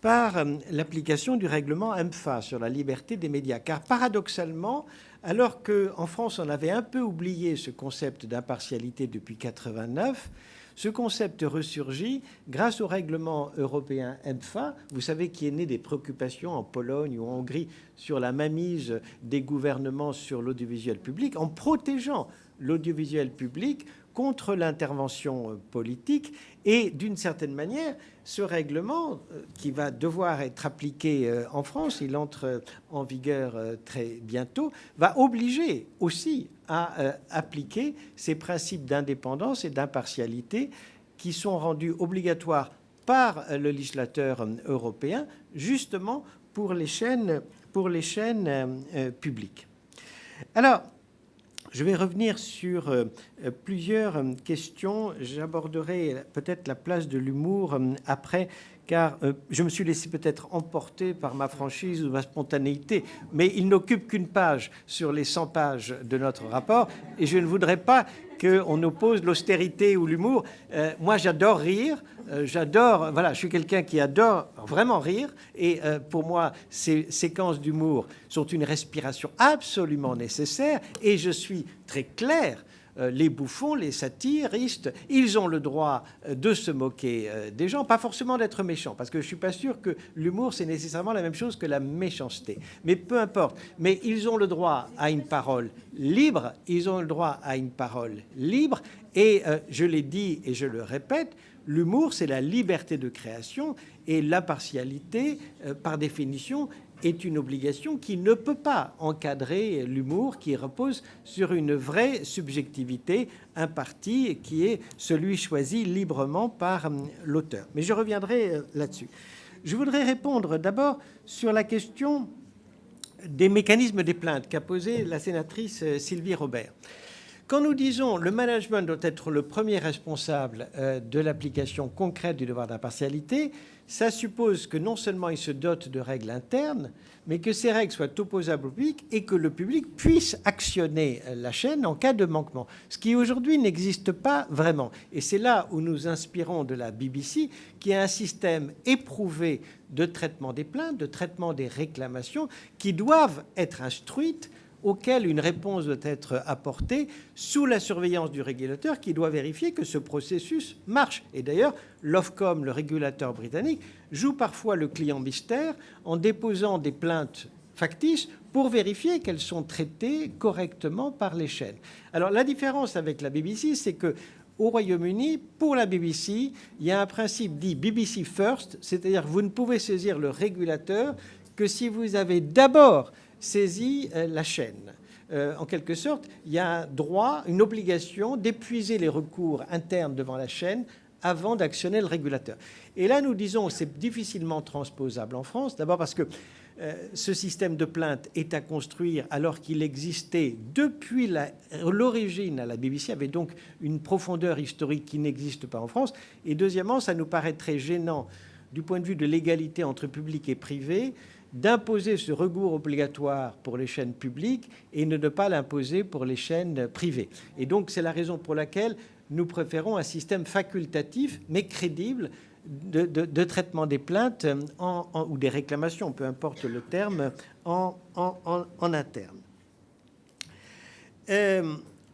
Speaker 3: par l'application du règlement EMFA sur la liberté des médias. Car paradoxalement, alors qu'en France, on avait un peu oublié ce concept d'impartialité depuis 1989, ce concept ressurgit grâce au règlement européen EMFA, vous savez, qui est né des préoccupations en Pologne ou en Hongrie sur la mainmise des gouvernements sur l'audiovisuel public, en protégeant l'audiovisuel public contre l'intervention politique. Et d'une certaine manière, ce règlement, qui va devoir être appliqué en France, il entre en vigueur très bientôt, va obliger aussi à appliquer ces principes d'indépendance et d'impartialité qui sont rendus obligatoires par le législateur européen, justement pour les chaînes publiques. Alors, je vais revenir sur plusieurs questions. J'aborderai peut-être la place de l'humour après, car je me suis laissé peut-être emporter par ma franchise ou ma spontanéité, mais il n'occupe qu'une page sur les 100 pages de notre rapport, et je ne voudrais pas qu'on oppose l'austérité ou l'humour. Moi, j'adore rire. Voilà, je suis quelqu'un qui adore vraiment rire, et pour moi, ces séquences d'humour sont une respiration absolument nécessaire, et je suis très clair. Les bouffons, les satiristes, ils ont le droit de se moquer des gens, pas forcément d'être méchants, parce que je ne suis pas sûr que l'humour, c'est nécessairement la même chose que la méchanceté. Mais peu importe. Mais ils ont le droit à une parole libre, ils ont le droit à une parole libre, et je l'ai dit et je le répète, l'humour, c'est la liberté de création, et l'impartialité, par définition, est une obligation qui ne peut pas encadrer l'humour, qui repose sur une vraie subjectivité, un parti qui est celui choisi librement par l'auteur. Mais je reviendrai là-dessus. Je voudrais répondre d'abord sur la question des mécanismes des plaintes qu'a posée la sénatrice Sylvie Robert. Quand nous disons le management doit être le premier responsable de l'application concrète du devoir d'impartialité, ça suppose que non seulement il se dote de règles internes, mais que ces règles soient opposables au public et que le public puisse actionner la chaîne en cas de manquement, ce qui aujourd'hui n'existe pas vraiment. Et c'est là où nous inspirons de la BBC, qui a un système éprouvé de traitement des plaintes, de traitement des réclamations, qui doivent être instruites, auquel une réponse doit être apportée sous la surveillance du régulateur qui doit vérifier que ce processus marche. Et d'ailleurs, l'Ofcom, le régulateur britannique, joue parfois le client mystère en déposant des plaintes factices pour vérifier qu'elles sont traitées correctement par les chaînes. Alors la différence avec la BBC, c'est que au Royaume-Uni, pour la BBC, il y a un principe dit BBC First, c'est-à-dire que vous ne pouvez saisir le régulateur que si vous avez d'abord saisi la chaîne. En quelque sorte, il y a un droit, une obligation d'épuiser les recours internes devant la chaîne avant d'actionner le régulateur. Et là, nous disons que c'est difficilement transposable en France, d'abord parce que ce système de plainte est à construire alors qu'il existait depuis l'origine à la BBC, avait donc une profondeur historique qui n'existe pas en France. Et deuxièmement, ça nous paraît très gênant du point de vue de l'égalité entre public et privé d'imposer ce recours obligatoire pour les chaînes publiques et de ne pas l'imposer pour les chaînes privées. Et donc c'est la raison pour laquelle nous préférons un système facultatif mais crédible de traitement des plaintes ou des réclamations, peu importe le terme, en interne.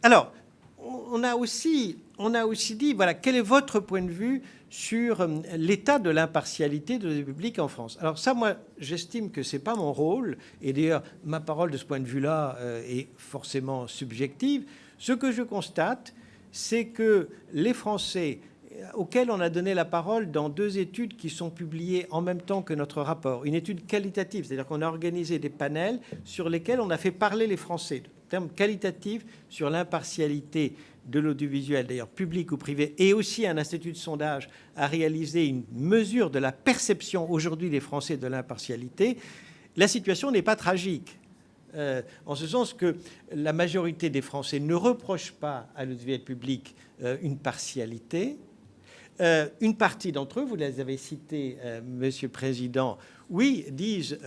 Speaker 3: Alors, on a aussi dit, voilà, quel est votre point de vue sur l'état de l'impartialité de l'audiovisuel public en France? Alors ça, moi, j'estime que ce n'est pas mon rôle, et d'ailleurs, ma parole de ce point de vue-là est forcément subjective. Ce que je constate, c'est que les Français auxquels on a donné la parole dans 2 études qui sont publiées en même temps que notre rapport. Une étude qualitative, c'est-à-dire qu'on a organisé des panels sur lesquels on a fait parler les Français, en termes qualitatifs, sur l'impartialité de l'audiovisuel, d'ailleurs public ou privé, et aussi un institut de sondage a réalisé une mesure de la perception aujourd'hui des Français de l'impartialité. La situation n'est pas tragique. En ce sens que la majorité des Français ne reprochent pas à l'audiovisuel public une partialité. Une partie d'entre eux, vous les avez cités, Monsieur le Président, oui, disent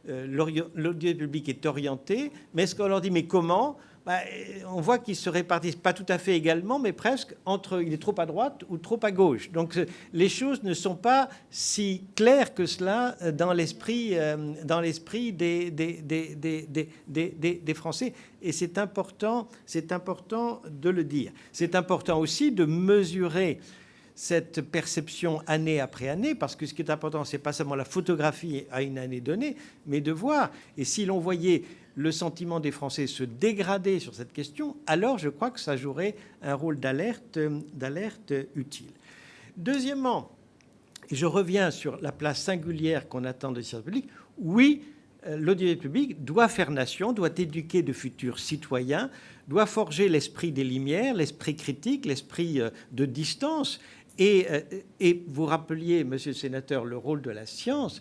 Speaker 3: l'audiovisuel public est orienté, mais est-ce qu'on leur dit mais comment? On voit qu'ils se répartissent pas tout à fait également, mais presque entre il est trop à droite ou trop à gauche. Donc les choses ne sont pas si claires que cela dans l'esprit des Français. Et c'est important de le dire. C'est important aussi de mesurer cette perception année après année, parce que ce qui est important, c'est pas seulement la photographie à une année donnée, mais de voir. Et si l'on voyait le sentiment des Français se dégrader sur cette question, alors je crois que ça jouerait un rôle d'alerte utile. Deuxièmement, et je reviens sur la place singulière qu'on attend de service public, oui, l'audiovisuel public doit faire nation, doit éduquer de futurs citoyens, doit forger l'esprit des Lumières, l'esprit critique, l'esprit de distance. Et vous rappeliez, monsieur le sénateur, le rôle de la science.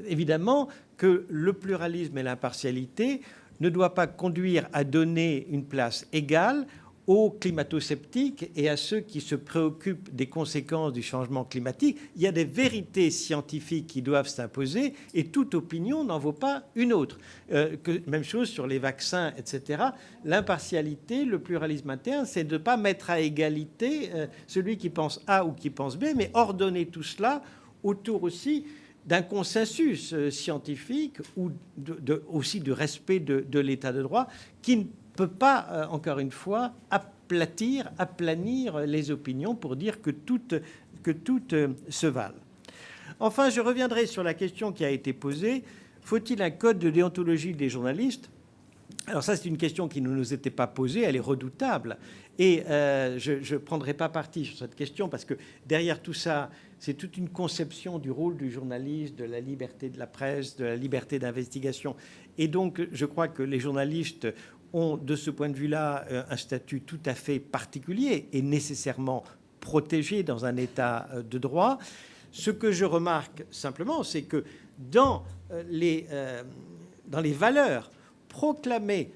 Speaker 3: Évidemment que le pluralisme et l'impartialité ne doivent pas conduire à donner une place égale aux climato-sceptiques et à ceux qui se préoccupent des conséquences du changement climatique. Il y a des vérités scientifiques qui doivent s'imposer et toute opinion n'en vaut pas une autre. Même chose sur les vaccins, etc. L'impartialité, le pluralisme interne, c'est de ne pas mettre à égalité celui qui pense A ou qui pense B, mais ordonner tout cela autour aussi d'un consensus scientifique ou aussi du respect de l'état de droit qui ne peut pas, encore une fois, aplanir les opinions pour dire que toutes se valent. Enfin, je reviendrai sur la question qui a été posée. Faut-il un code de déontologie des journalistes? Alors ça, c'est une question qui ne nous était pas posée, elle est redoutable. Et je ne prendrai pas parti sur cette question parce que derrière tout ça, c'est toute une conception du rôle du journaliste, de la liberté de la presse, de la liberté d'investigation. Et donc, je crois que les journalistes ont, de ce point de vue-là, un statut tout à fait particulier et nécessairement protégé dans un état de droit. Ce que je remarque simplement, c'est que dans les valeurs proclamées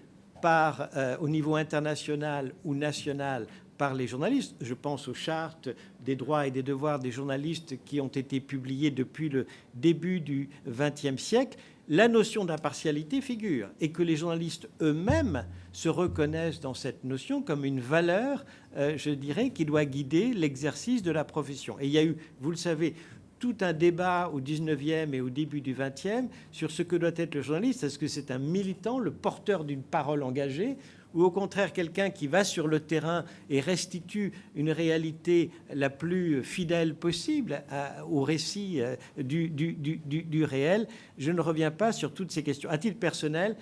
Speaker 3: au niveau international ou national par les journalistes, je pense aux chartes des droits et des devoirs des journalistes qui ont été publiées depuis le début du XXe siècle, la notion d'impartialité figure et que les journalistes eux-mêmes se reconnaissent dans cette notion comme une valeur, je dirais, qui doit guider l'exercice de la profession. Et il y a eu, vous le savez, tout un débat au 19e et au début du 20e sur ce que doit être le journaliste. Est-ce que c'est un militant, le porteur d'une parole engagée, ou au contraire quelqu'un qui va sur le terrain et restitue une réalité la plus fidèle possible au récit du réel? Je ne reviens pas sur toutes ces questions. À titre personnel,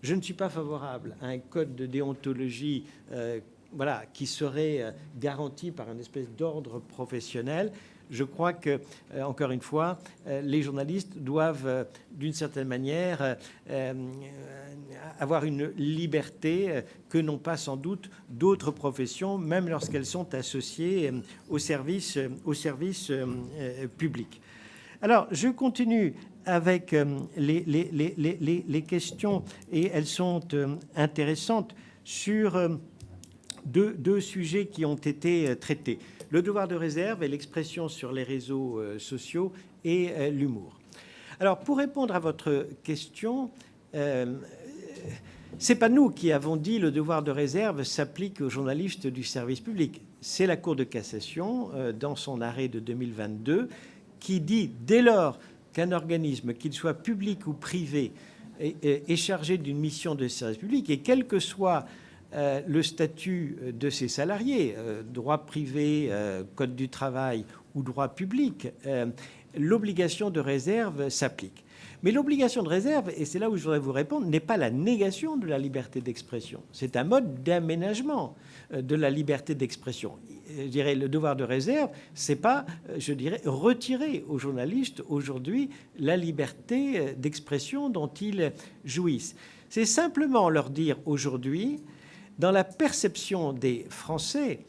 Speaker 3: je ne suis pas favorable à un code de déontologie qui serait garanti par une espèce d'ordre professionnel. Je crois que, encore une fois, les journalistes doivent, d'une certaine manière, avoir une liberté que n'ont pas sans doute d'autres professions, même lorsqu'elles sont associées au service public. Alors, je continue avec les questions, et elles sont intéressantes, sur deux sujets qui ont été traités. Le devoir de réserve et l'expression sur les réseaux sociaux et l'humour. Alors, pour répondre à votre question, c'est pas nous qui avons dit le devoir de réserve s'applique aux journalistes du service public. C'est la Cour de cassation, dans son arrêt de 2022, qui dit, dès lors qu'un organisme, qu'il soit public ou privé, est chargé d'une mission de service public, et quel que soit le statut de ses salariés, droit privé, code du travail ou droit public, l'obligation de réserve s'applique. Mais l'obligation de réserve, et c'est là où je voudrais vous répondre, n'est pas la négation de la liberté d'expression. C'est un mode d'aménagement de la liberté d'expression. Je dirais, le devoir de réserve, c'est pas, je dirais, retirer aux journalistes aujourd'hui la liberté d'expression dont ils jouissent. C'est simplement leur dire aujourd'hui, dans la perception des Français,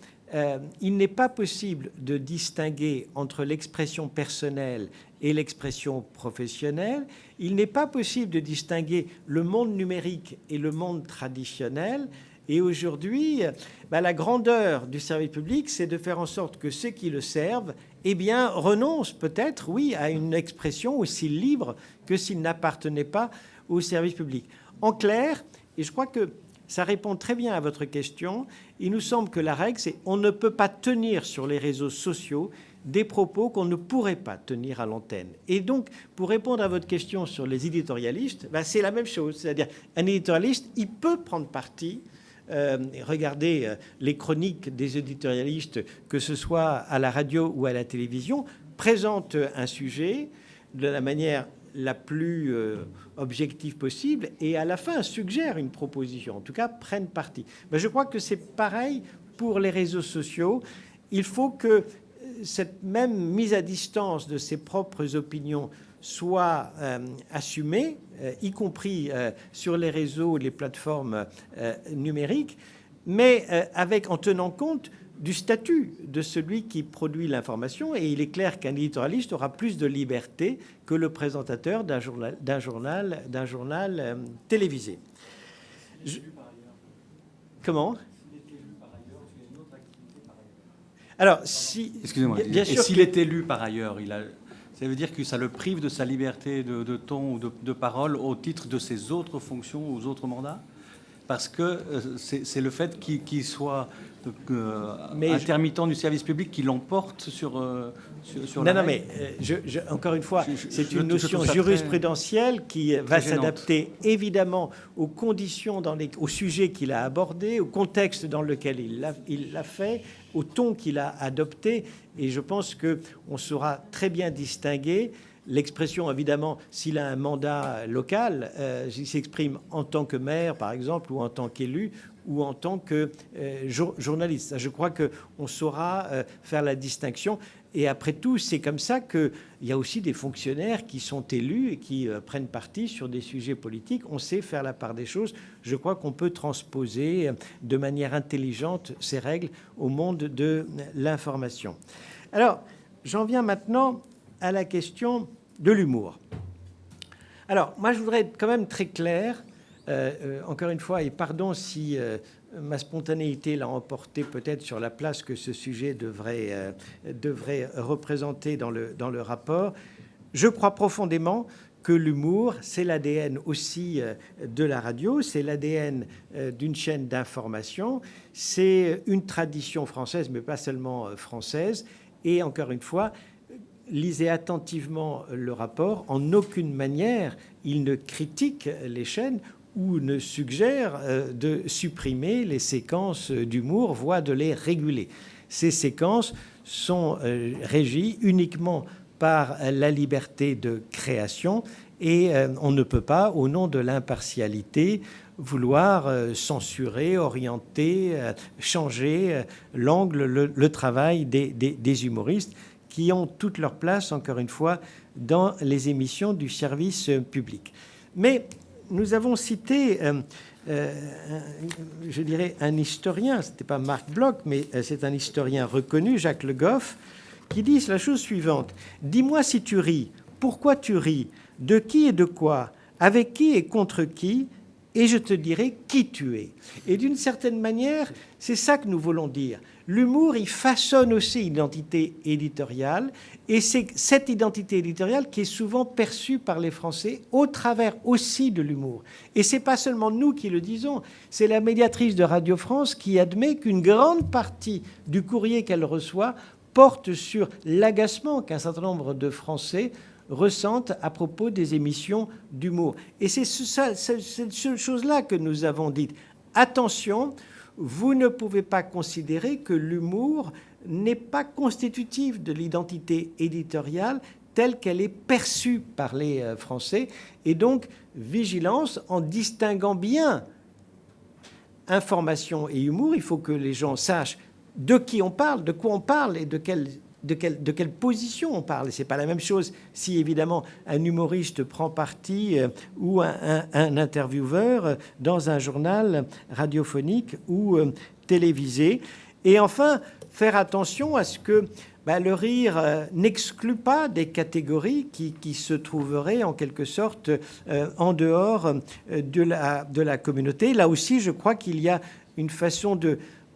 Speaker 3: il n'est pas possible de distinguer entre l'expression personnelle et l'expression professionnelle. Il n'est pas possible de distinguer le monde numérique et le monde traditionnel. Et aujourd'hui, la grandeur du service public, c'est de faire en sorte que ceux qui le servent, renoncent peut-être, oui, à une expression aussi libre que s'ils n'appartenaient pas au service public. En clair, et je crois que ça répond très bien à votre question, il nous semble que la règle, c'est on ne peut pas tenir sur les réseaux sociaux des propos qu'on ne pourrait pas tenir à l'antenne. Et donc, pour répondre à votre question sur les éditorialistes, c'est la même chose. C'est-à-dire, un éditorialiste, il peut prendre parti. Regardez les chroniques des éditorialistes, que ce soit à la radio ou à la télévision, présentent un sujet de la manière la plus objective possible et à la fin suggèrent une proposition, en tout cas prennent parti. Je crois que c'est pareil pour les réseaux sociaux. Il faut que cette même mise à distance de ses propres opinions soit assumée, y compris sur les réseaux, les plateformes numériques, mais en tenant compte du statut de celui qui produit l'information. Et il est clair qu'un éditorialiste aura plus de liberté que le présentateur d'un journal télévisé. Comment ? Alors, si...
Speaker 4: Excusez-moi.
Speaker 3: Bien sûr,
Speaker 4: s'il est élu par ailleurs, ça veut dire que ça le prive de sa liberté de ton ou de parole au titre de ses autres fonctions, aux autres mandats ? Parce que c'est le fait qu'il soit intermittent du service public qui l'emporte sur la
Speaker 3: Non,
Speaker 4: règle.
Speaker 3: mais encore une fois, c'est une notion jurisprudentielle qui va s'adapter évidemment aux conditions, au sujet qu'il a abordé, au contexte dans lequel il l'a fait, au ton qu'il a adopté. Et je pense qu'on saura très bien distinguer l'expression, évidemment, s'il a un mandat local, s'il s'exprime en tant que maire, par exemple, ou en tant qu'élu, ou en tant que journaliste. Je crois qu'on saura faire la distinction. Et après tout, c'est comme ça qu'il y a aussi des fonctionnaires qui sont élus et qui prennent parti sur des sujets politiques. On sait faire la part des choses. Je crois qu'on peut transposer de manière intelligente ces règles au monde de l'information. Alors, j'en viens maintenant à la question de l'humour. Alors, moi, je voudrais être quand même très clair, encore une fois, et pardon si ma spontanéité l'a emporté peut-être sur la place que ce sujet devrait représenter dans le rapport. Je crois profondément que l'humour, c'est l'ADN aussi de la radio, c'est l'ADN d'une chaîne d'information, c'est une tradition française, mais pas seulement française, et encore une fois, lisez attentivement le rapport. En aucune manière, il ne critique les chaînes ou ne suggère de supprimer les séquences d'humour, voire de les réguler. Ces séquences sont régies uniquement par la liberté de création et on ne peut pas, au nom de l'impartialité, vouloir censurer, orienter, changer l'angle, le travail des humoristes qui ont toute leur place, encore une fois, dans les émissions du service public. Mais nous avons cité, je dirais, un historien, ce n'était pas Marc Bloch, mais c'est un historien reconnu, Jacques Le Goff, qui dit la chose suivante. « Dis-moi si tu ris. Pourquoi tu ris ? de qui et de quoi, avec qui et contre qui, et je te dirai qui tu es. Et d'une certaine manière, c'est ça que nous voulons dire. L'humour, il façonne aussi l'identité éditoriale, et c'est cette identité éditoriale qui est souvent perçue par les Français au travers aussi de l'humour. Et ce n'est pas seulement nous qui le disons, c'est la médiatrice de Radio France qui admet qu'une grande partie du courrier qu'elle reçoit porte sur l'agacement qu'un certain nombre de Français ressentent à propos des émissions d'humour. Et c'est cette chose-là que nous avons dit. Attention, vous ne pouvez pas considérer que l'humour n'est pas constitutif de l'identité éditoriale telle qu'elle est perçue par les Français. Et donc, vigilance en distinguant bien information et humour. Il faut que les gens sachent de qui on parle, de quoi on parle et de quelle position on parle. Ce n'est pas la même chose si, évidemment, un humoriste prend parti ou un intervieweur dans un journal radiophonique ou télévisé. Et enfin, faire attention à ce que le rire n'exclut pas des catégories qui se trouveraient en quelque sorte en dehors de la communauté. Là aussi, je crois qu'il y a une façon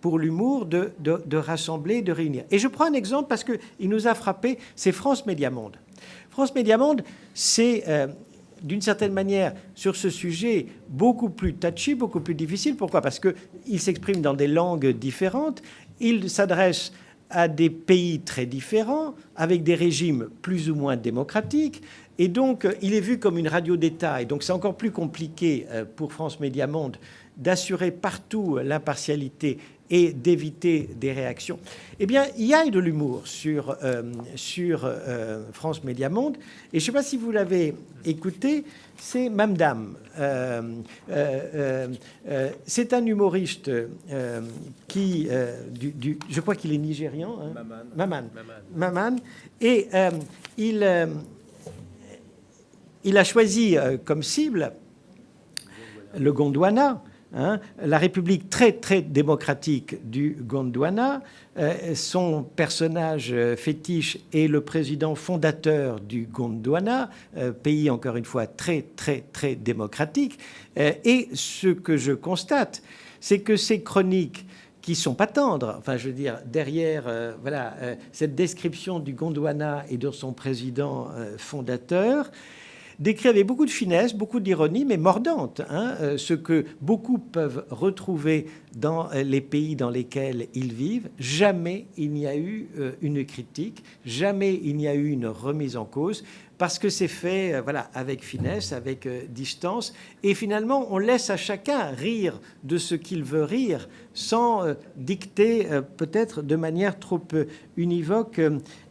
Speaker 3: pour l'humour, de rassembler, de réunir. Et je prends un exemple parce qu'il nous a frappé, c'est France Média Monde. France Média Monde, c'est d'une certaine manière, sur ce sujet, beaucoup plus touchy, beaucoup plus difficile. Pourquoi ? Parce qu'il s'exprime dans des langues différentes, il s'adresse à des pays très différents, avec des régimes plus ou moins démocratiques, et donc il est vu comme une radio d'État, et donc c'est encore plus compliqué pour France Média Monde d'assurer partout l'impartialité et d'éviter des réactions. Eh bien, il y a de l'humour sur France Média Monde. Et je ne sais pas si vous l'avez écouté, c'est Mamdam. C'est un humoriste qui, je crois qu'il est nigérian. Hein, Maman. Et il a choisi comme cible le Gondwana. La République très, très démocratique du Gondwana. Son personnage fétiche est le président fondateur du Gondwana, pays, encore une fois, très, très, très démocratique. Et ce que je constate, c'est que ces chroniques qui sont pas tendres, enfin, je veux dire, derrière cette description du Gondwana et de son président fondateur, décrit avec beaucoup de finesse, beaucoup d'ironie, mais mordante, ce que beaucoup peuvent retrouver dans les pays dans lesquels ils vivent. Jamais il n'y a eu une critique, jamais il n'y a eu une remise en cause, parce que c'est fait avec finesse, avec distance, et finalement on laisse à chacun rire de ce qu'il veut rire, sans dicter peut-être de manière trop univoque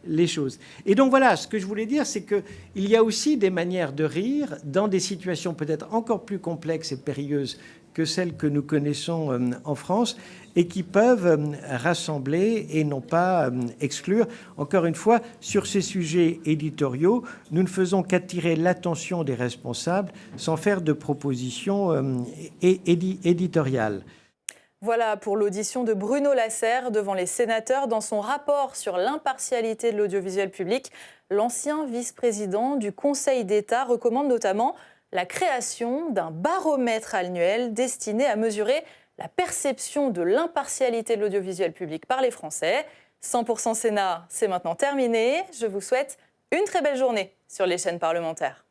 Speaker 3: les choses. Et donc voilà, ce que je voulais dire, c'est qu'il y a aussi des manières de rire dans des situations peut-être encore plus complexes et périlleuses que celles que nous connaissons en France, et qui peuvent rassembler et non pas exclure. Encore une fois, sur ces sujets éditoriaux, nous ne faisons qu'attirer l'attention des responsables sans faire de propositions éditoriales.
Speaker 1: Voilà pour l'audition de Bruno Lasserre devant les sénateurs. Dans son rapport sur l'impartialité de l'audiovisuel public, l'ancien vice-président du Conseil d'État recommande notamment la création d'un baromètre annuel destiné à mesurer la perception de l'impartialité de l'audiovisuel public par les Français. 100% Sénat, c'est maintenant terminé. Je vous souhaite une très belle journée sur les chaînes parlementaires.